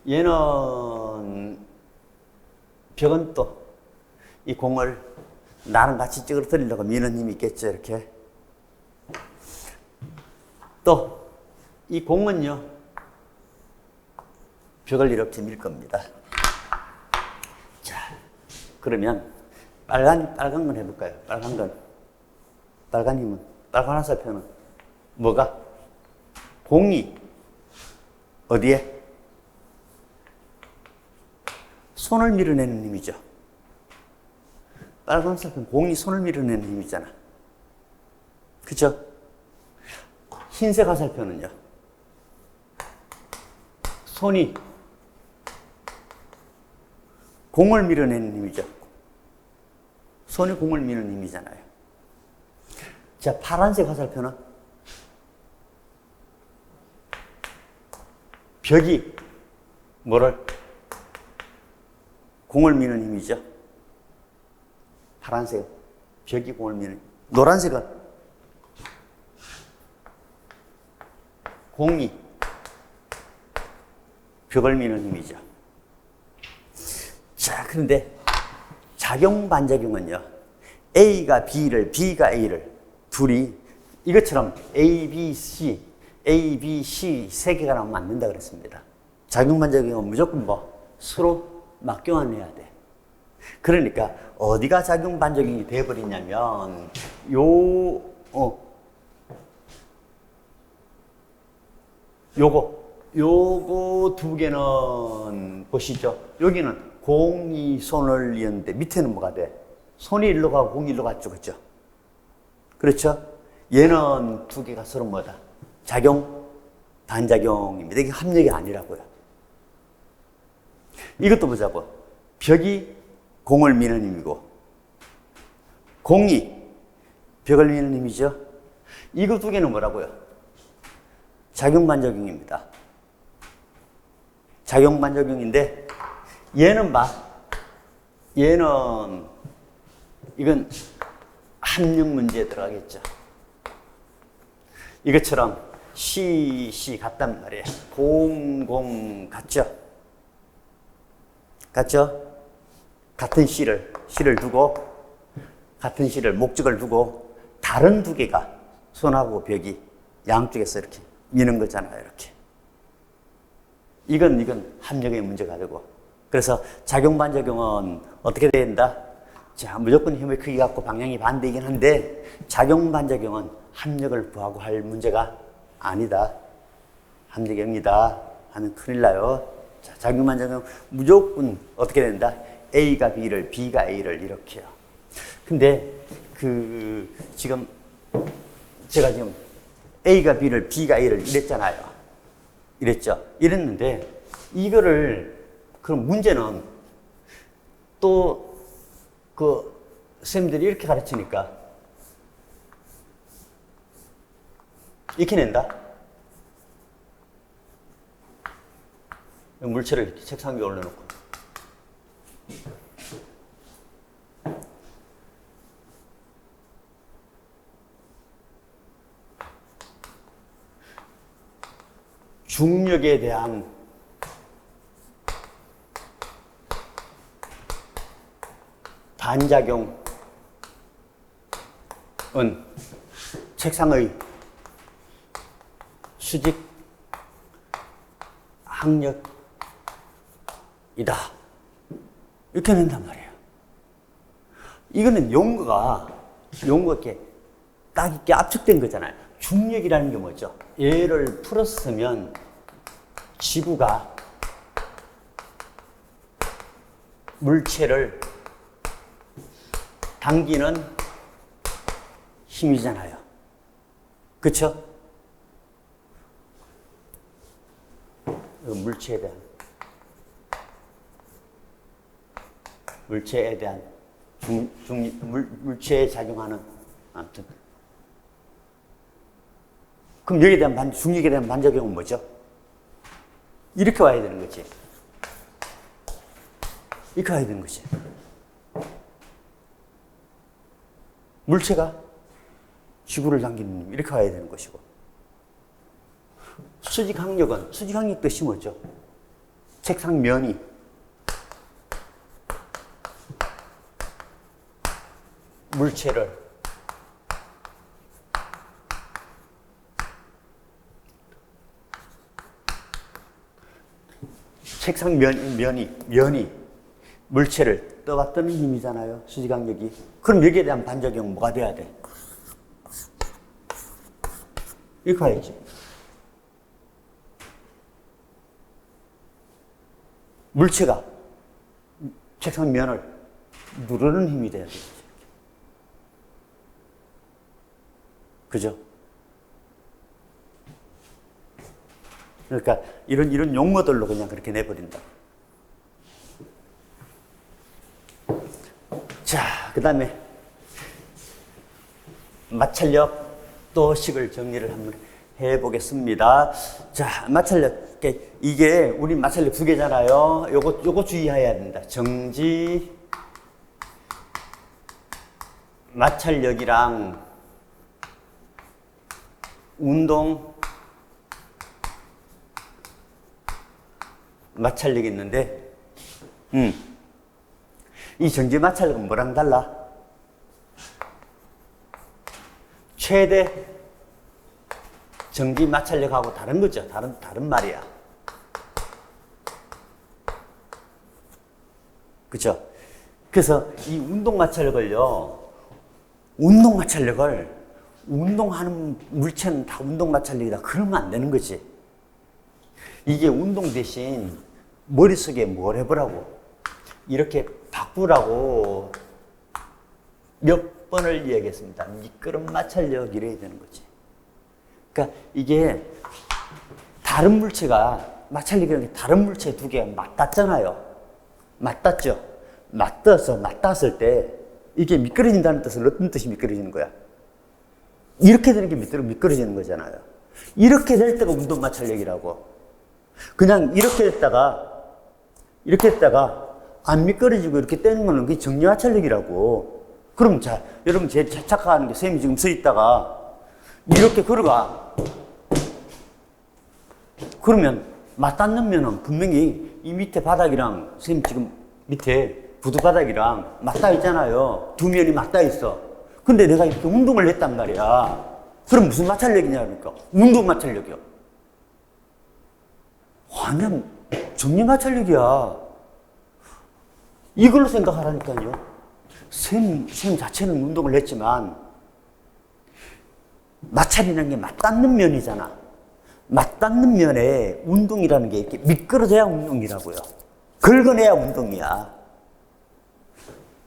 얘는 벽은 또 이 공을 나랑 같이 찌그러뜨리려고 미는 힘이 있겠죠. 이렇게. 또 이 공은요 벽을 이렇게 밀 겁니다. 자, 그러면 빨간 건 해볼까요? 빨간 힘은, 빨간 화살표는 뭐가? 공이 어디에? 손을 밀어내는 힘이죠. 빨간 화살표는 공이 손을 밀어내는 힘이잖아. 그쵸? 흰색 화살표는요, 손이 공을 밀어내는 힘이죠. 손이 공을 미는 힘이잖아요. 자, 파란색 화살표는 벽이 뭐를? 공을 미는 힘이죠. 파란색 벽이 공을 미는 힘. 노란색은 공이 벽을 미는 힘이죠. 자, 그런데 작용 반작용은요, A가 B를, B가 A를 둘이 이것처럼 A, B, C, A, B, C 세 개가 나오면 안 된다 그랬습니다. 작용 반작용은 무조건 뭐 서로 맞교환해야 돼. 그러니까 어디가 작용 반작용이 돼버리냐면 요거 두 개는 보시죠. 여기는 공이 손을 이었는데 밑에는 뭐가 돼? 손이 일로 가고 공이 일로 갔죠. 그렇죠? 그렇죠? 얘는 두 개가 서로 뭐다? 작용, 반작용입니다. 이게 합력이 아니라고요. 이것도 보자고. 벽이 공을 미는 힘이고 공이 벽을 미는 힘이죠. 이거 두 개는 뭐라고요? 작용, 반작용입니다. 작용, 반작용인데 얘는 얘는 이건 합력 문제에 들어가겠죠. 이것처럼 C 같단 말이에요. 공 같죠? 같죠? 같은 C를 두고 같은 C를 목적을 두고 다른 두 개가 손하고 벽이 양쪽에서 이렇게 미는 거잖아요. 이렇게. 이건 합력의 문제가 되고. 그래서 작용 반작용은 어떻게 된다? 자, 무조건 힘의 크기 갖고 방향이 반대이긴 한데 작용 반작용은 합력을 구하고 할 문제가 아니다. 합력이 아니다 하면 큰일 나요. 자, 작용 반작용 무조건 어떻게 된다? A가 B를, B가 A를 이렇게요. 근데 지금 제가 지금 A가 B를, B가 A를 이랬잖아요. 이랬죠. 이랬는데 이거를 그럼 문제는 또 선생님들이 이렇게 가르치니까 이렇게 낸다. 물체를 이렇게 책상 위에 올려놓고 중력에 대한 반작용은 책상의 수직 항력이다. 이렇게 낸단 말이에요. 이거는 용어가 이렇게 딱 이렇게 압축된 거잖아요. 중력이라는 게 뭐죠? 얘를 풀었으면 지구가 물체를 당기는 힘이잖아요. 그렇죠? 물체에 대한 물체에 작용하는 아무튼 그럼 여기에 대한 중력에 대한 반작용은 뭐죠? 이렇게 와야 되는 거지. 이렇게 와야 되는 거지. 물체가 지구를 당기는 힘, 이렇게 와야 되는 것이고. 수직항력은, 수직항력 뜻이 뭐죠? 책상 면이 물체를 책상 면이 물체를 떠받드는 힘이잖아요. 수직항력이. 그럼 여기에 대한 반작용은 뭐가 돼야 돼? 이렇게 해야지. 물체가 책상 면을 누르는 힘이 돼야 되겠지. 그죠? 그러니까 이런 용어들로 그냥 그렇게 내버린다. 자, 그 다음에 마찰력 또 식을 정리를 한번 해보겠습니다. 자, 마찰력. 이게 우리 마찰력 두 개잖아요. 요거 주의해야 된다. 정지 마찰력이랑 운동 마찰력이 있는데, 이 정지 마찰력은 뭐랑 달라? 최대 정지 마찰력하고 다른 거죠. 다른 말이야. 그죠? 그래서 이 운동 마찰력을 운동하는 물체는 다 운동 마찰력이다. 그러면 안 되는 거지. 이게 운동 대신 머릿속에 뭘 해보라고? 이렇게 바꾸라고 몇 번을 이야기했습니다. 미끄럼 마찰력 이래야 되는 거지. 그러니까 이게 다른 물체가 마찰력이라는 게 다른 물체 두 개가 맞닿잖아요. 맞닿죠. 맞닿았을 때 이게 미끄러진다는 뜻은 어떤 뜻이 미끄러지는 거야? 이렇게 되는 게 미끄러지는 거잖아요. 이렇게 될 때가 운동 마찰력이라고. 그냥 이렇게 됐다가 안 미끄러지고 이렇게 떼는 거는 그게 정지 마찰력이라고. 그럼 자, 여러분 제일 착각하는 게 선생님이 지금 서 있다가 이렇게 걸어가. 그러면 맞닿으면은 분명히 이 밑에 바닥이랑 선생님 지금 밑에 부두 바닥이랑 맞닿아 있잖아요. 두 면이 맞닿아 있어. 근데 내가 이렇게 운동을 했단 말이야. 그럼 무슨 마찰력이냐니까. 운동 마찰력이요. 완전 정리 마찰력이야. 이걸로 생각하라니까요. 쌤 자체는 운동을 했지만 마찰이라는 게 맞닿는 면이잖아. 맞닿는 면에 운동이라는 게 이렇게 미끄러져야 운동이라고요. 긁어내야 운동이야.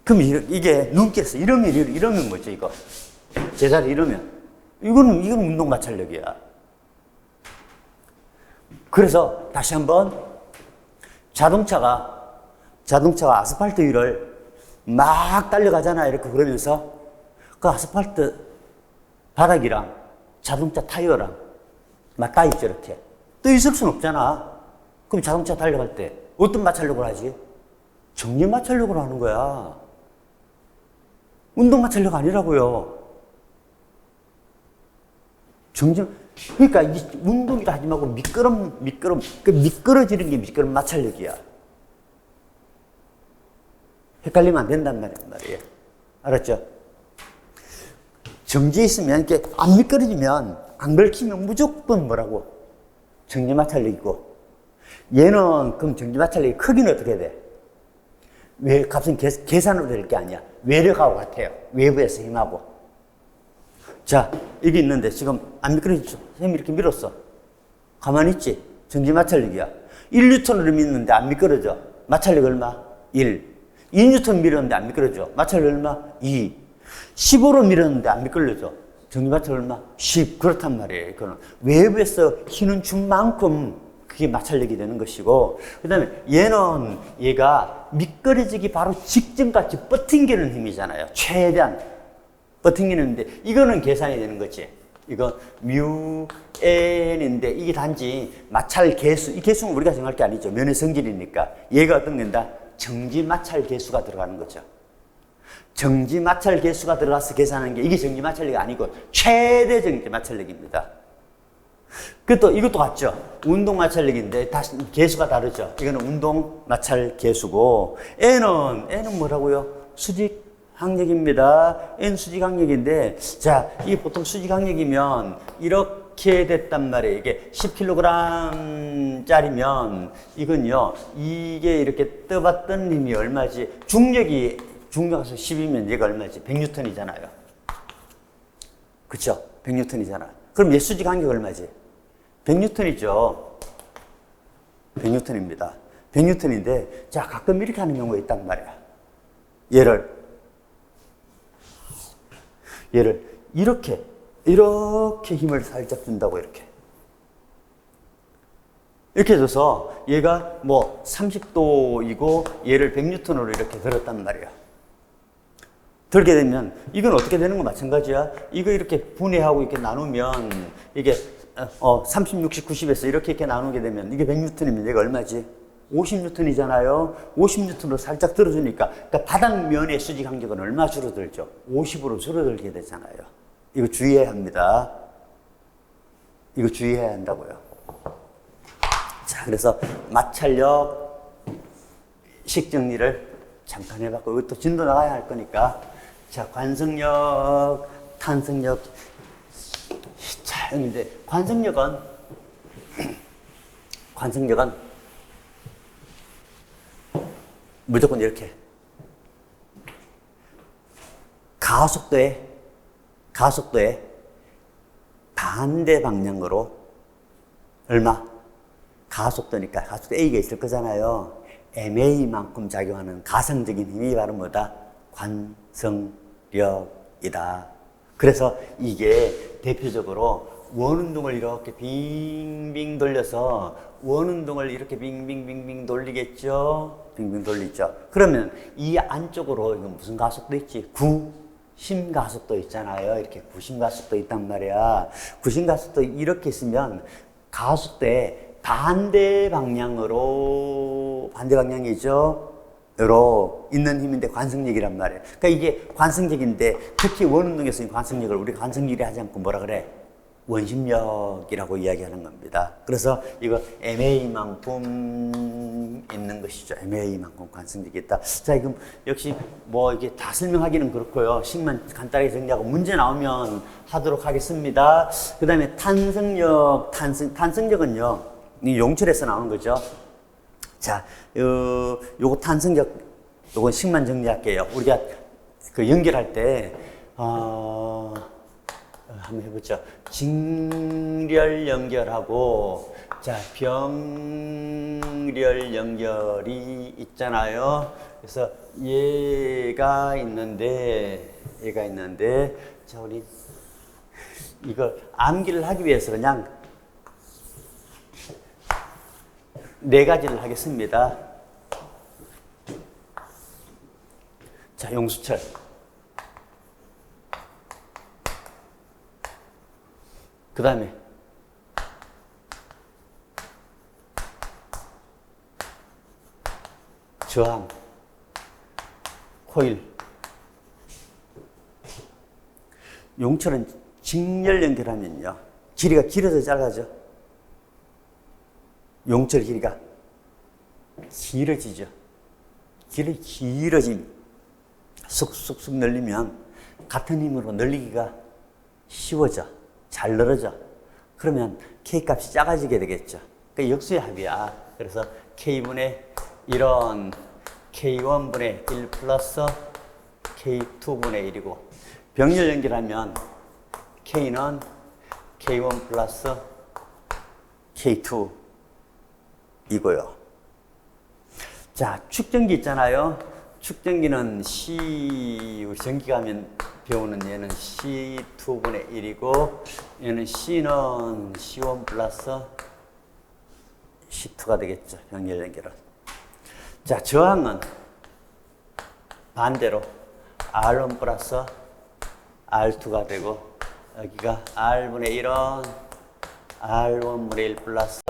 그럼 이게 눈길에서 이러면 뭐죠, 이거? 제자리 이러면. 이건 운동 마찰력이야. 그래서 다시 한번 자동차가 아스팔트 위를 막 달려가잖아. 이렇게 그러면서 그 아스팔트 바닥이랑 자동차 타이어랑 맞닿아 있죠, 이렇게. 또 있을 순 없잖아. 그럼 자동차 달려갈 때 어떤 마찰력을 하지? 정리 마찰력으로 하는 거야. 운동 마찰력 아니라고요. 그러니까 이 운동이라 하지 말고 미끄러지는 게 미끄럼 마찰력이야. 헷갈리면 안 된단 말이에요. 알았죠? 정지에 있으면 이렇게 안 미끄러지면, 안 긁히면 무조건 뭐라고? 정지 마찰력이고. 얘는 그럼 정지 마찰력의 크기는 어떻게 돼? 값은 계산으로 될 게 아니야. 외력하고 같아요. 외부에서 힘하고. 자, 이게 있는데 지금 안 미끄러지죠? 선생님이 이렇게 밀었어. 가만히 있지? 정지 마찰력이야. 1N으로 밀는데 안 미끄러져. 마찰력 얼마? 1. 2N 밀었는데 안 미끄러져. 마찰력 얼마? 2. 15로 밀었는데 안 미끄러져. 정지 마찰력 얼마? 10. 그렇단 말이에요. 이거는 외부에서 힘은 준 만큼 그게 마찰력이 되는 것이고, 그 다음에 얘가 미끄러지기 바로 직전까지 버팅기는 힘이잖아요. 최대한 버팅기는데, 이거는 계산이 되는 거지. 이거 μn인데 이게 단지 마찰 계수, 이 계수는 우리가 정할 게 아니죠. 면의 성질이니까. 얘가 어떤 건다? 정지 마찰 계수가 들어가는 거죠. 정지 마찰 계수가 들어가서 계산하는 게 이게 정지 마찰력이 아니고 최대 정지 마찰력입니다. 이것도 같죠. 운동 마찰력인데 다시 계수가 다르죠. 이거는 운동 마찰 계수고, N은 뭐라고요? 수직 항력입니다. N 수직 항력인데, 자, 이게 보통 수직 항력이면 이렇게 됐단 말이에요. 이게 10kg짜리면 이건요, 이게 이렇게 떠봤던 힘이 얼마지? 중력에서 10이면 얘가 얼마지? 100N이잖아요. 그쵸? 100N이잖아. 그럼 얘 수직 항력 얼마지? 100N이죠. 100N입니다. 100N인데, 자, 가끔 이렇게 하는 경우가 있단 말이야. 얘를 이렇게 힘을 살짝 준다고, 이렇게. 이렇게 해줘서 얘가 뭐 30도이고 얘를 100N으로 이렇게 들었단 말이야. 들게 되면 이건 어떻게 되는 거 마찬가지야. 이거 이렇게 분해하고 이렇게 나누면 이게 30, 60, 90에서 이렇게 나누게 되면 이게 100N이면 얘가 얼마지? 50N이잖아요. 50N으로 살짝 들어주니까 그러니까 바닥면의 수직 간격은 얼마 줄어들죠? 50으로 줄어들게 되잖아요. 이거 주의해야 합니다. 이거 주의해야 한다고요. 자, 그래서 마찰력, 식 정리를 잠깐 해봤고 이것도 진도 나가야 할 거니까 자, 관성력, 탄성력. 자, 형님들 관성력은 무조건 이렇게 가속도에 반대 방향으로 얼마? 가속도니까 가속도 A가 있을 거잖아요. MA만큼 작용하는 가성적인 힘이 바로 뭐다? 관성력이다. 그래서 이게 대표적으로 원운동을 이렇게 빙빙 돌려서 원운동을 이렇게 빙빙빙빙 돌리겠죠? 빙빙 돌리죠. 그러면 이 안쪽으로 이건 무슨 가속도 있지? 구심가속도 있잖아요. 이렇게 구심가속도 있단 말이야. 구심가속도 이렇게 있으면 가속도에 반대 방향이죠. 으로 있는 힘인데 관성력이란 말이에요. 그러니까 이게 관성력인데 특히 원운동에서 관성력을 우리 관성력이 하지 않고 뭐라 그래? 원심력이라고 이야기하는 겁니다. 그래서 이거 MA만큼 있는 것이죠. MA만큼 관성력이 있다. 자, 이거 역시 뭐 이게 다 설명하기는 그렇고요. 식만 간단하게 정리하고 문제 나오면 하도록 하겠습니다. 그 다음에 탄성력, 탄성력은요, 이 용철에서 나오는 거죠. 자, 요거 탄성력, 요건 식만 정리할게요. 우리가 그 연결할 때, 한번 해보죠. 직렬 연결하고, 자, 병렬 연결이 있잖아요. 그래서 얘가 있는데, 자, 우리 이걸 암기를 하기 위해서 그냥 네 가지를 하겠습니다. 자, 용수철. 그 다음에 저항, 코일. 용철은 직렬 연결하면요, 길이가 길어져 짧아져? 용철 길이가 길어지죠. 길어짐. 쑥쑥쑥 늘리면 같은 힘으로 늘리기가 쉬워져. 잘 늘어져. 그러면 K값이 작아지게 되겠죠. 그러니까 역수의 합이야. 그래서 K분의 1은 K1분의 1 플러스 K2분의 1이고, 병렬 연결하면 K는 K1 플러스 K2 이고요. 자, 축전기 있잖아요. 축전기는 우리 전기 가면 배우는 얘는 C2분의 1이고, 얘는 C는 C1 플러스 C2가 되겠죠. 병렬 연결은. 자, 저항은 반대로 R1 플러스 R2가 되고, 여기가 R분의 1은 R1분의 1 플러스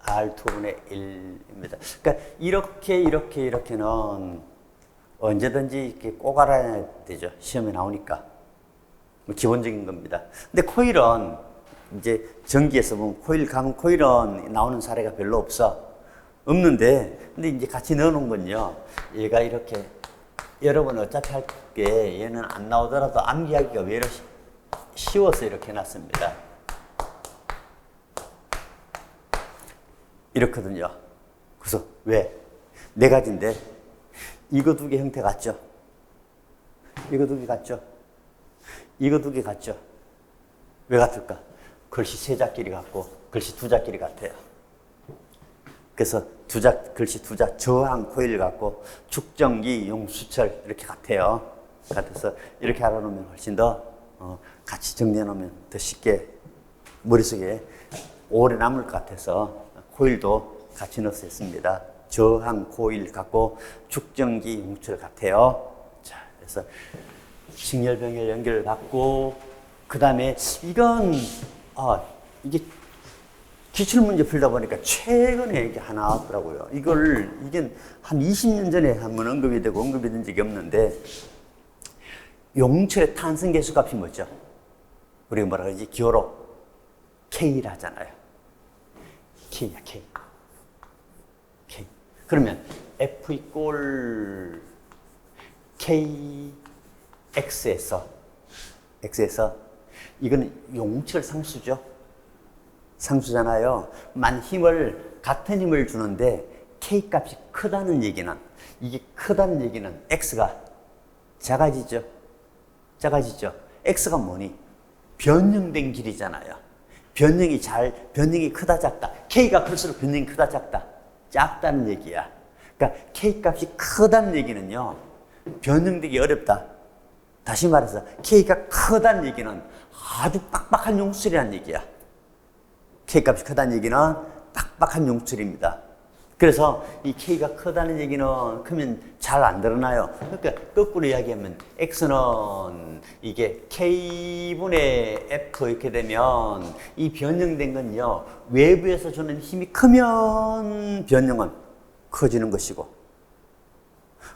R2분의 1입니다. 그러니까 이렇게는 언제든지 이렇게 꼭 알아야 되죠. 시험에 나오니까. 뭐 기본적인 겁니다. 근데 코일은 이제 전기에서 보면 코일은 나오는 사례가 별로 없는데, 근데 이제 같이 넣어놓은 건요, 얘가 이렇게, 여러분 어차피 할 게 얘는 안 나오더라도 암기하기가 왜 이렇게 쉬워서 이렇게 해놨습니다. 이렇거든요. 그래서 왜? 네 가지인데 이거 두 개 형태 같죠? 이거 두 개 같죠? 이거 두 개 같죠? 왜 같을까? 글씨 세 자끼리 같고 글씨 두 자끼리 같아요. 그래서 글씨 두 자, 저항 코일 같고 축전기, 용수철 이렇게 같아요. 같아서 이렇게 알아놓으면 훨씬 더 같이 정리해 놓으면 더 쉽게 머릿속에 오래 남을 것 같아서 코일도 같이 넣어서 했습니다. 저항 코일 같고 축전기 용철 같아요. 자, 그래서 직렬병렬 연결을 받고 그 다음에 이건 이게 기출문제 풀다 보니까 최근에 이게 하나 나왔더라고요. 이게 한 20년 전에 한번 언급이 되고 언급이 된 적이 없는데 용철의 탄성 계수값이 뭐죠? 우리가 뭐라 그러지? 기호로 K라 하잖아요. K야, K. K. 그러면 F 이꼴 KX에서 이거는 용철 상수죠. 상수잖아요. 같은 힘을 주는데 K 값이 크다는 얘기는, 이게 크다는 얘기는 X가 작아지죠. X가 뭐니? 변형된 길이잖아요. 변형이 크다 작다. K가 클수록 변형이 크다 작다. 작다는 얘기야. 그러니까 K 값이 크다는 얘기는요, 변형되기 어렵다. 다시 말해서 K가 크다는 얘기는 아주 빡빡한 용술이라는 얘기야. K값이 크다는 얘기는 빡빡한 용술입니다. 그래서 이 K가 크다는 얘기는 크면 잘 안 드러나요. 그러니까 거꾸로 이야기하면 X는 이게 K분의 F 이렇게 되면 이 변형된 건요, 외부에서 주는 힘이 크면 변형은 커지는 것이고,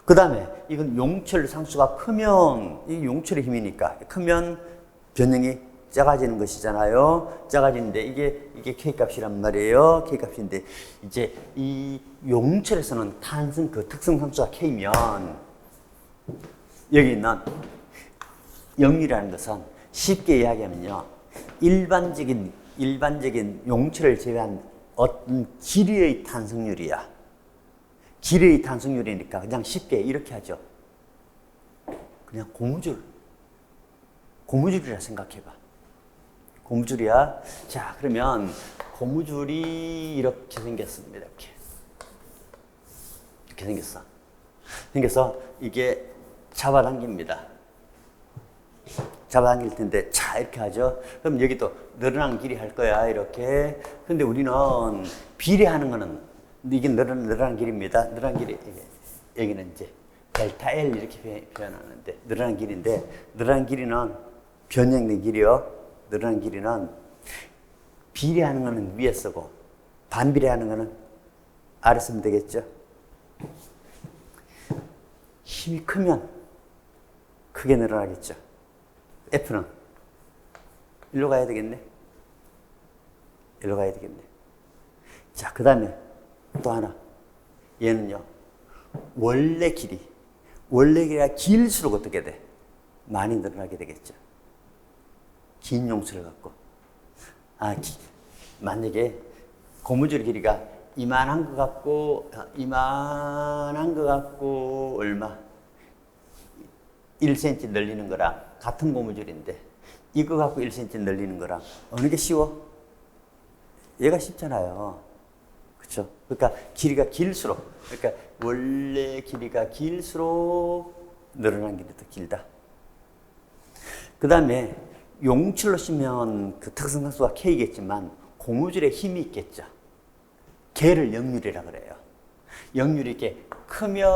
그 다음에 이건 용철 상수가 크면, 이 용철의 힘이니까 크면 변형이 작아지는 것이잖아요. 작아지는데 이게 K값이란 말이에요. K값인데 이제 이 용철에서는 탄성 그 특성 상수가 K면 여기 있는 역률이라는 것은 쉽게 이야기하면요, 일반적인 용철을 제외한 어떤 길이의 탄성률이야. 길이의 탄성률이니까 그냥 쉽게 이렇게 하죠. 그냥 고무줄이라 생각해봐. 고무줄이야. 자, 그러면 고무줄이 이렇게 생겼습니다. 이렇게 생겨서 이게 잡아당깁니다. 잡아당길 텐데, 자, 이렇게 하죠. 그럼 여기도 늘어난 길이 할 거야, 이렇게. 근데 우리는 비례하는 거는, 이게 늘어난 길입니다. 늘어난 길이, 여기는 이제 델타 L 이렇게 표현하는데, 늘어난 길인데, 늘어난 길이는 변형된 길이요. 늘어난 길이는 비례하는 거는 위에 쓰고 반비례하는 거는 아래 쓰면 되겠죠. 힘이 크면 크게 늘어나겠죠. F는 일로 가야 되겠네. 자, 그 다음에 또 하나. 얘는요, 원래 길이가 길수록 어떻게 돼? 많이 늘어나게 되겠죠. 긴 용수를 갖고. 만약에 고무줄 길이가 이만한 거 갖고 얼마? 1cm 늘리는 거랑 같은 고무줄인데 이거 갖고 1cm 늘리는 거랑 어느 게 쉬워? 얘가 쉽잖아요. 그렇죠? 그러니까 길이가 길수록, 그러니까 원래 길이가 길수록 늘어난 길이 더 길다. 그 다음에 용철로 쓰면 그 특성 상수가 K겠지만 고무줄에 힘이 있겠죠. 걔를 역률이라 그래요. 역률이 이렇게 크면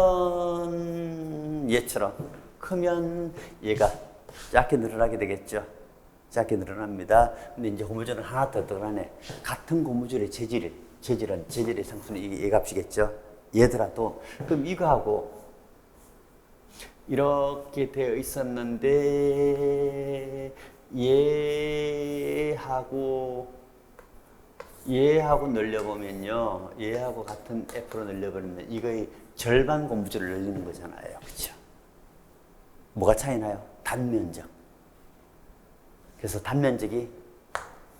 얘처럼, 크면 얘가 작게 늘어나게 되겠죠. 작게 늘어납니다. 근데 이제 고무줄은 하나 더 늘어나네. 같은 고무줄의 재질의 상수는 이 값이겠죠. 얘더라도, 그럼 이거하고 이렇게 되어 있었는데 얘하고 늘려보면요, 얘하고 같은 F로 늘려버리면 이거의 절반 고무줄을 늘리는 거잖아요. 그렇죠? 뭐가 차이나요? 단면적. 그래서 단면적이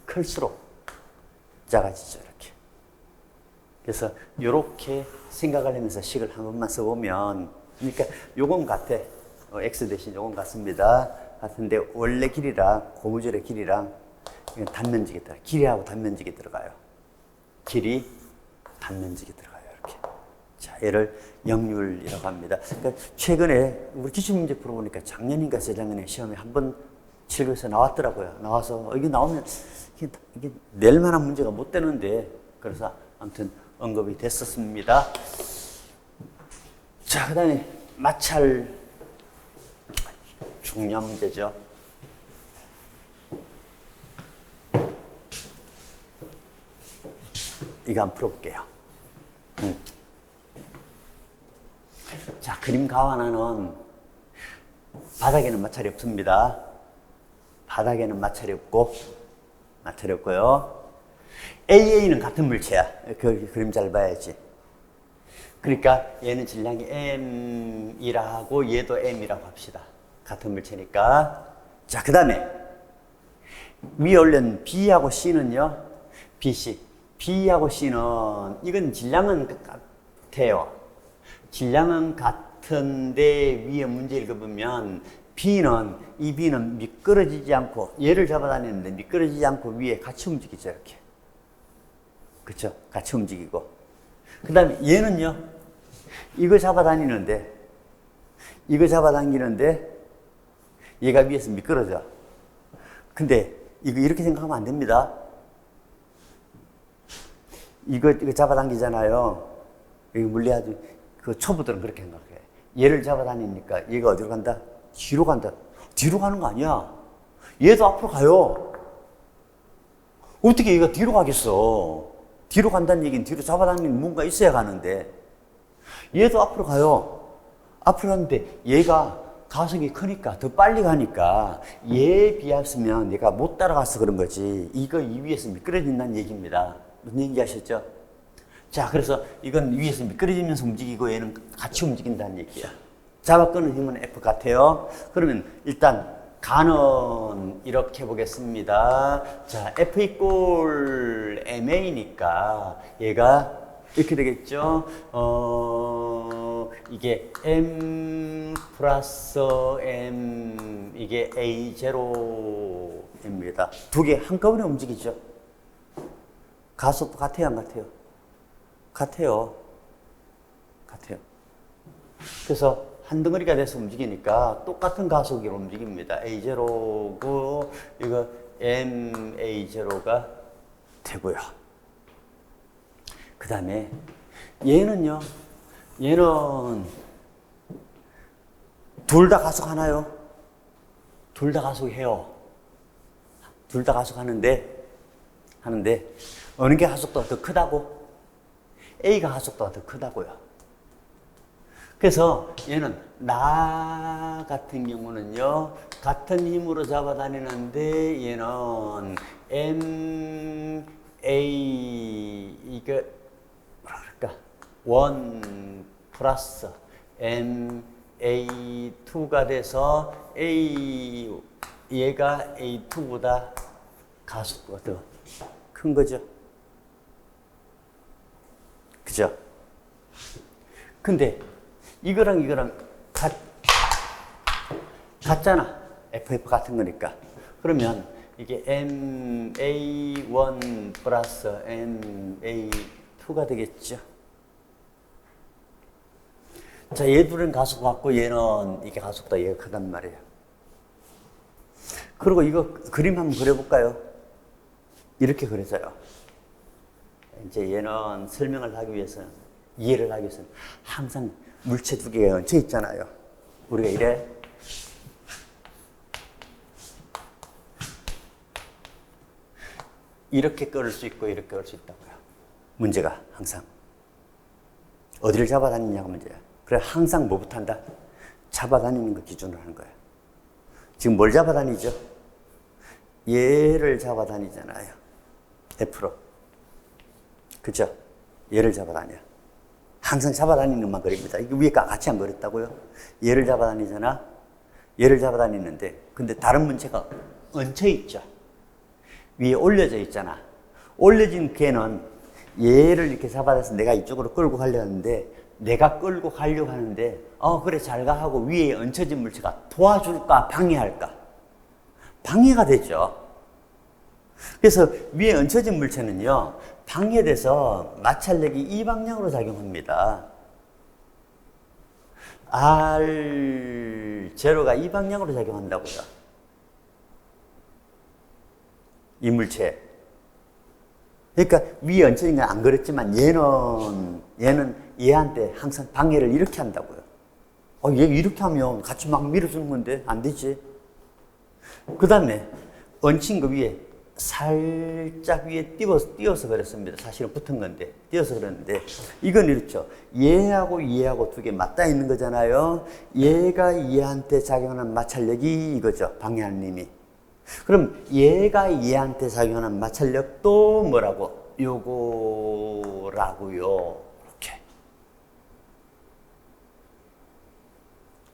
클수록 작아지죠. 이렇게. 그래서 이렇게 생각을 하면서 식을 한 번만 써보면, 그러니까 요건 같아. X 대신 요건 같습니다. 같은데 원래 길이랑 고무줄의 길이랑 단면적이 들어가요. 길이하고 단면적이 들어가요. 길이, 단면적이 들어가요. 이렇게. 자, 얘를 역률이라고 합니다. 그러니까 최근에 우리 기출문제 풀어보니까 작년인가 재작년에 시험에 한번 7교에서 나왔더라고요. 나와서 이게 나오면 이게 낼 만한 문제가 못 되는데, 그래서 아무튼 언급이 됐었습니다. 자, 그 다음에 마찰 중요한 문제죠. 이거 한번 풀어볼게요. 자, 그림 가완화는 바닥에는 마찰이 없습니다. 바닥에는 마찰이 없고요. AA는 같은 물체야. 그 그림 잘 봐야지. 그러니까 얘는 질량이 M이라고 얘도 M이라고 합시다. 같은 물체니까. 자, 그 다음에 위에 올린 B하고 C는요. BC. B하고 C는 이건 질량은 같아요. 질량은 같은데 위에 문제 읽어보면 이 B는 미끄러지지 않고 얘를 잡아다니는데 미끄러지지 않고 위에 같이 움직이죠. 이렇게. 그쵸? 같이 움직이고. 그 다음에 얘는요. 이거 잡아다니는데 얘가 위에서 미끄러져. 근데 이거 이렇게 생각하면 안 됩니다. 이거 잡아당기잖아요. 여기 물리학의 그 초보들은 그렇게 생각해. 얘를 잡아다니니까 얘가 어디로 간다? 뒤로 간다. 뒤로 가는 거 아니야. 얘도 앞으로 가요. 어떻게 얘가 뒤로 가겠어? 뒤로 간다는 얘기는 뒤로 잡아당기는 뭔가 있어야 가는데 얘도 앞으로 가요. 앞으로 가는데 얘가 가속이 크니까 더 빨리 가니까 얘에 비했으면 얘가 못 따라가서 그런 거지. 이거 이 위에서 미끄러진다는 얘기입니다. 무슨 얘기인지 아셨죠? 자, 그래서 이건 위에서 미끄러지면서 움직이고 얘는 같이 움직인다는 얘기야. 잡아 끄는 힘은 F 같아요. 그러면 일단 가는 이렇게 보겠습니다. 자, F 이꼴 MA니까 얘가 이렇게 되겠죠. 이게 M 플러스 M, 이게 A0입니다. 두 개 한꺼번에 움직이죠. 가속도 같아요, 안 같아요? 같아요. 그래서 한 덩어리가 돼서 움직이니까 똑같은 가속으로 움직입니다. A0고, 이거 MA0가 되고요. 그 다음에 얘는 둘 다 가속하나요? 둘 다 가속해요. 둘 다 가속하는데 어느 게 가속도가 더 크다고? A가 가속도가 더 크다고요. 그래서 얘는 나 같은 경우는요, 같은 힘으로 잡아다니는데 얘는 M, A, 이거 뭐라 그럴까? 1 플러스 M, A2가 돼서 얘가 A2보다 가속도가 더 큰 거죠. 그죠? 근데 이거랑 같잖아. FF 같은 거니까. 그러면 이게 MA1 플러스 MA2가 되겠죠. 자, 얘 둘은 가속 같고 얘는 이게 가속도 얘가 크단 말이에요. 그리고 이거 그림 한번 그려볼까요? 이렇게 그려져요. 이제 얘는 설명을 하기 위해서는, 이해를 하기 위해서는 항상 물체 두 개가 얹혀 있잖아요. 우리가 이래 이렇게 끌을 수 있고 이렇게 끌을 수 있다고요. 문제가 항상 어디를 잡아다니냐가 문제야. 그래 항상 뭐부터 한다? 잡아다니는 거 기준으로 하는 거예요. 지금 뭘 잡아다니죠? 얘를 잡아다니잖아요. F로. 그죠? 얘를 잡아다녀. 항상 잡아다니는 것만 그립니다. 이거 위에가 같이 안 그렸다고요? 얘를 잡아다니잖아. 얘를 잡아다니는데 근데 다른 문체가 얹혀 있죠. 위에 올려져 있잖아. 올려진 걔는 얘를 이렇게 잡아다서 내가 이쪽으로 끌고 가려고 하는데 내가 끌고 가려고 하는데 그래 잘 가 하고 위에 얹혀진 물체가 도와줄까 방해할까? 방해가 되죠. 그래서 위에 얹혀진 물체는요, 방해돼서 마찰력이 이 방향으로 작용합니다. R0가 이 방향으로 작용한다고요. 이 물체. 그러니까 위에 얹혀진 건 안 그랬지만 얘는 얘한테 항상 방해를 이렇게 한다고요. 얘 이렇게 하면 같이 막 밀어주는 건데 안 되지. 그 다음에 얹힌 거 위에 살짝 위에 띄워서 그랬습니다. 사실은 붙은 건데 띄워서 그랬는데 이건 이렇죠. 얘하고 얘하고 두 개 맞닿아 있는 거잖아요. 얘가 얘한테 작용하는 마찰력이 이거죠. 방해하는 힘이. 그럼 얘가 얘한테 작용하는 마찰력도 뭐라고? 요거라고요. 이렇게.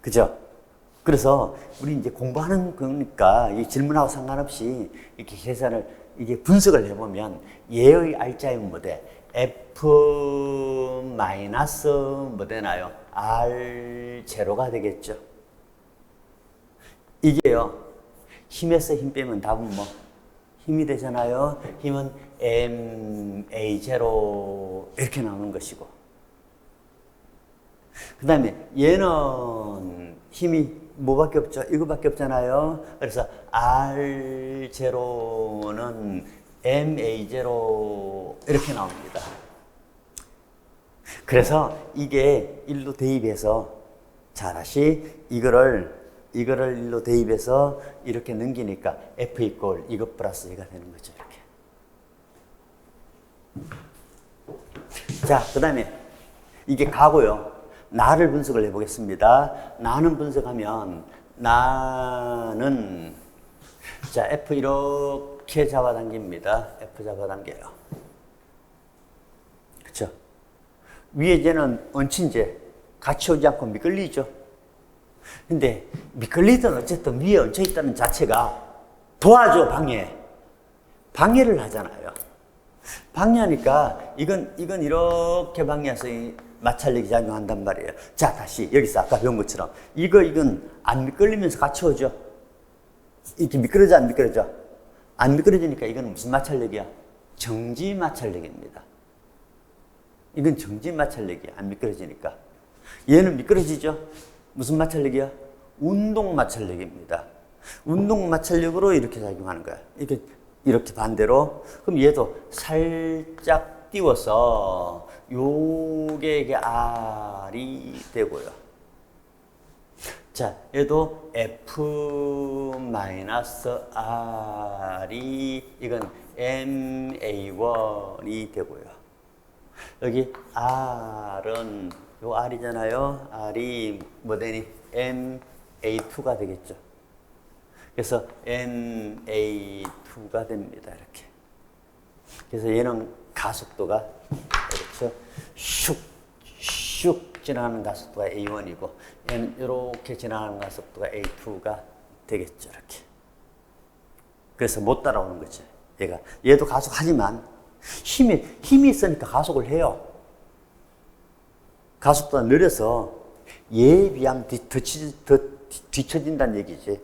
그죠? 그래서 우리 이제 공부하는 거니까 이 질문하고 상관없이 이렇게 계산을 이게 분석을 해보면 얘의 알자는 뭐 돼? F 마이너스 뭐 되나요? R0가 되겠죠. 이게요. 힘에서 힘 빼면 답은 뭐? 힘이 되잖아요. 힘은 MA0 이렇게 나오는 것이고. 그 다음에 얘는 힘이 뭐밖에 없죠? 이거밖에 없잖아요. 그래서 R0는 MA0 이렇게 나옵니다. 그래서 이게 1로 대입해서 자, 다시 이거를 1로 대입해서 이렇게 넘기니까 F 이꼴 이것 플러스 얘가 되는 거죠. 이렇게. 자, 그 다음에 이게 가고요. 나를 분석을 해보겠습니다. 나는 분석하면 나는 자 F 이렇게 잡아당깁니다. F 잡아당겨요. 그쵸? 위에 이제는 얹힌제 같이 오지 않고 미끌리죠. 근데 미끌리든 어쨌든 위에 얹혀있다는 자체가 도와줘. 방해를 하잖아요. 방해하니까 이건 이렇게 방해해서 마찰력이 작용한단 말이에요. 자, 다시 여기서 아까 배운 것처럼 이건 안 미끌리면서 같이 오죠. 이렇게 미끄러져 안 미끄러져? 안 미끄러지니까 이건 무슨 마찰력이야? 정지 마찰력입니다. 이건 정지 마찰력이야. 안 미끄러지니까. 얘는 미끄러지죠? 무슨 마찰력이야? 운동 마찰력입니다. 운동 마찰력으로 이렇게 작용하는 거야. 이렇게 반대로. 그럼 얘도 살짝 띄워서 요게 이게 R이 되고요. 자, 얘도 F-R이 이건 MA1이 되고요. 여기 R은 요 R이잖아요. R이 뭐 되니? MA2가 되겠죠. 그래서 MA2가 됩니다. 이렇게. 그래서 얘는 가속도가 그렇죠. 슉 지나가는 가속도가 A1이고 얘는 이렇게 지나가는 가속도가 A2가 되겠죠. 이렇게. 그래서 못 따라오는 거죠. 얘도 가속하지만 힘이 있으니까 가속을 해요. 가속도가 느려서 얘에 비하면 더 뒤처진다는 얘기지.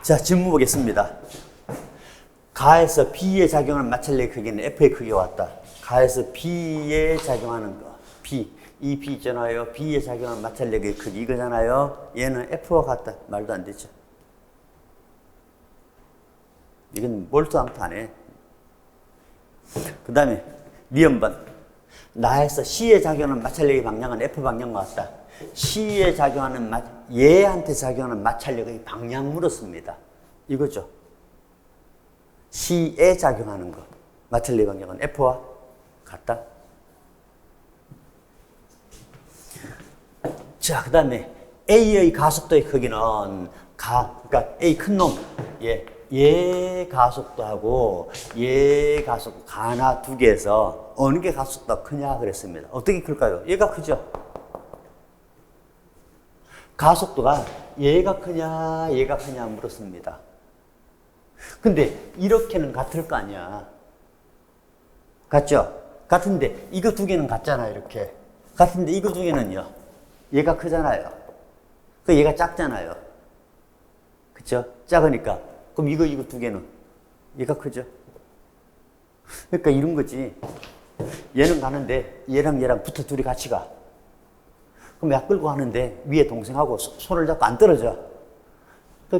자, 질문 보겠습니다. 가에서 B에 작용하는 마찰력의 크기는 F의 크기가 왔다. 가에서 B에 작용하는 거, 이 B 있잖아요. B에 작용하는 마찰력의 크기 이거잖아요. 얘는 F와 같다. 말도 안 되죠. 이건 몰도 않고 안 해. 그 다음에 니은번. 나에서 C에 작용하는 마찰력의 방향은 F 방향과 같다. C에 작용하는 얘한테 작용하는 마찰력의 방향 물었습니다. 이거죠. C에 작용하는 거. 마찰력의 방향은 F와 같다. 자, 그 다음에 A의 가속도의 크기는 그러니까 A 큰 놈. 얘 가속도하고 얘 가속도 가나 두 개에서 어느 게 가속도가 크냐 그랬습니다. 어떻게 클까요? 얘가 크죠. 가속도가 얘가 크냐 얘가 크냐 물었습니다. 근데 이렇게는 같을 거 아니야. 같죠? 같은데 이거 두 개는 같잖아. 이렇게 같은데 이거 두 개는요 얘가 크잖아요. 그 얘가 작잖아요. 그쵸? 작으니까 그럼 이거 두 개는 얘가 크죠. 그러니까 이런 거지. 얘는 가는데 얘랑 붙어 둘이 같이 가. 그럼 약 끌고 가는데 위에 동생하고 손을 잡고 안 떨어져.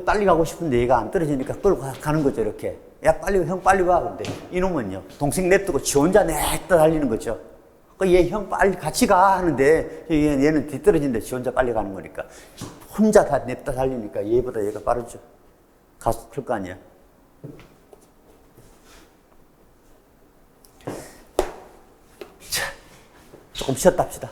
빨리 가고 싶은데 얘가 안 떨어지니까 끌고 가는 거죠. 이렇게. 야, 빨리, 형 빨리 와. 근데 이놈은요, 동생 냅두고 지 혼자 냈다 달리는 거죠. 얘 형 빨리 같이 가 하는데 얘는 뒤떨어진데 지 혼자 빨리 가는 거니까 혼자 다 냅다 달리니까 얘보다 얘가 빠르죠. 가서 클 거 아니야. 자, 조금 쉬었다 합시다.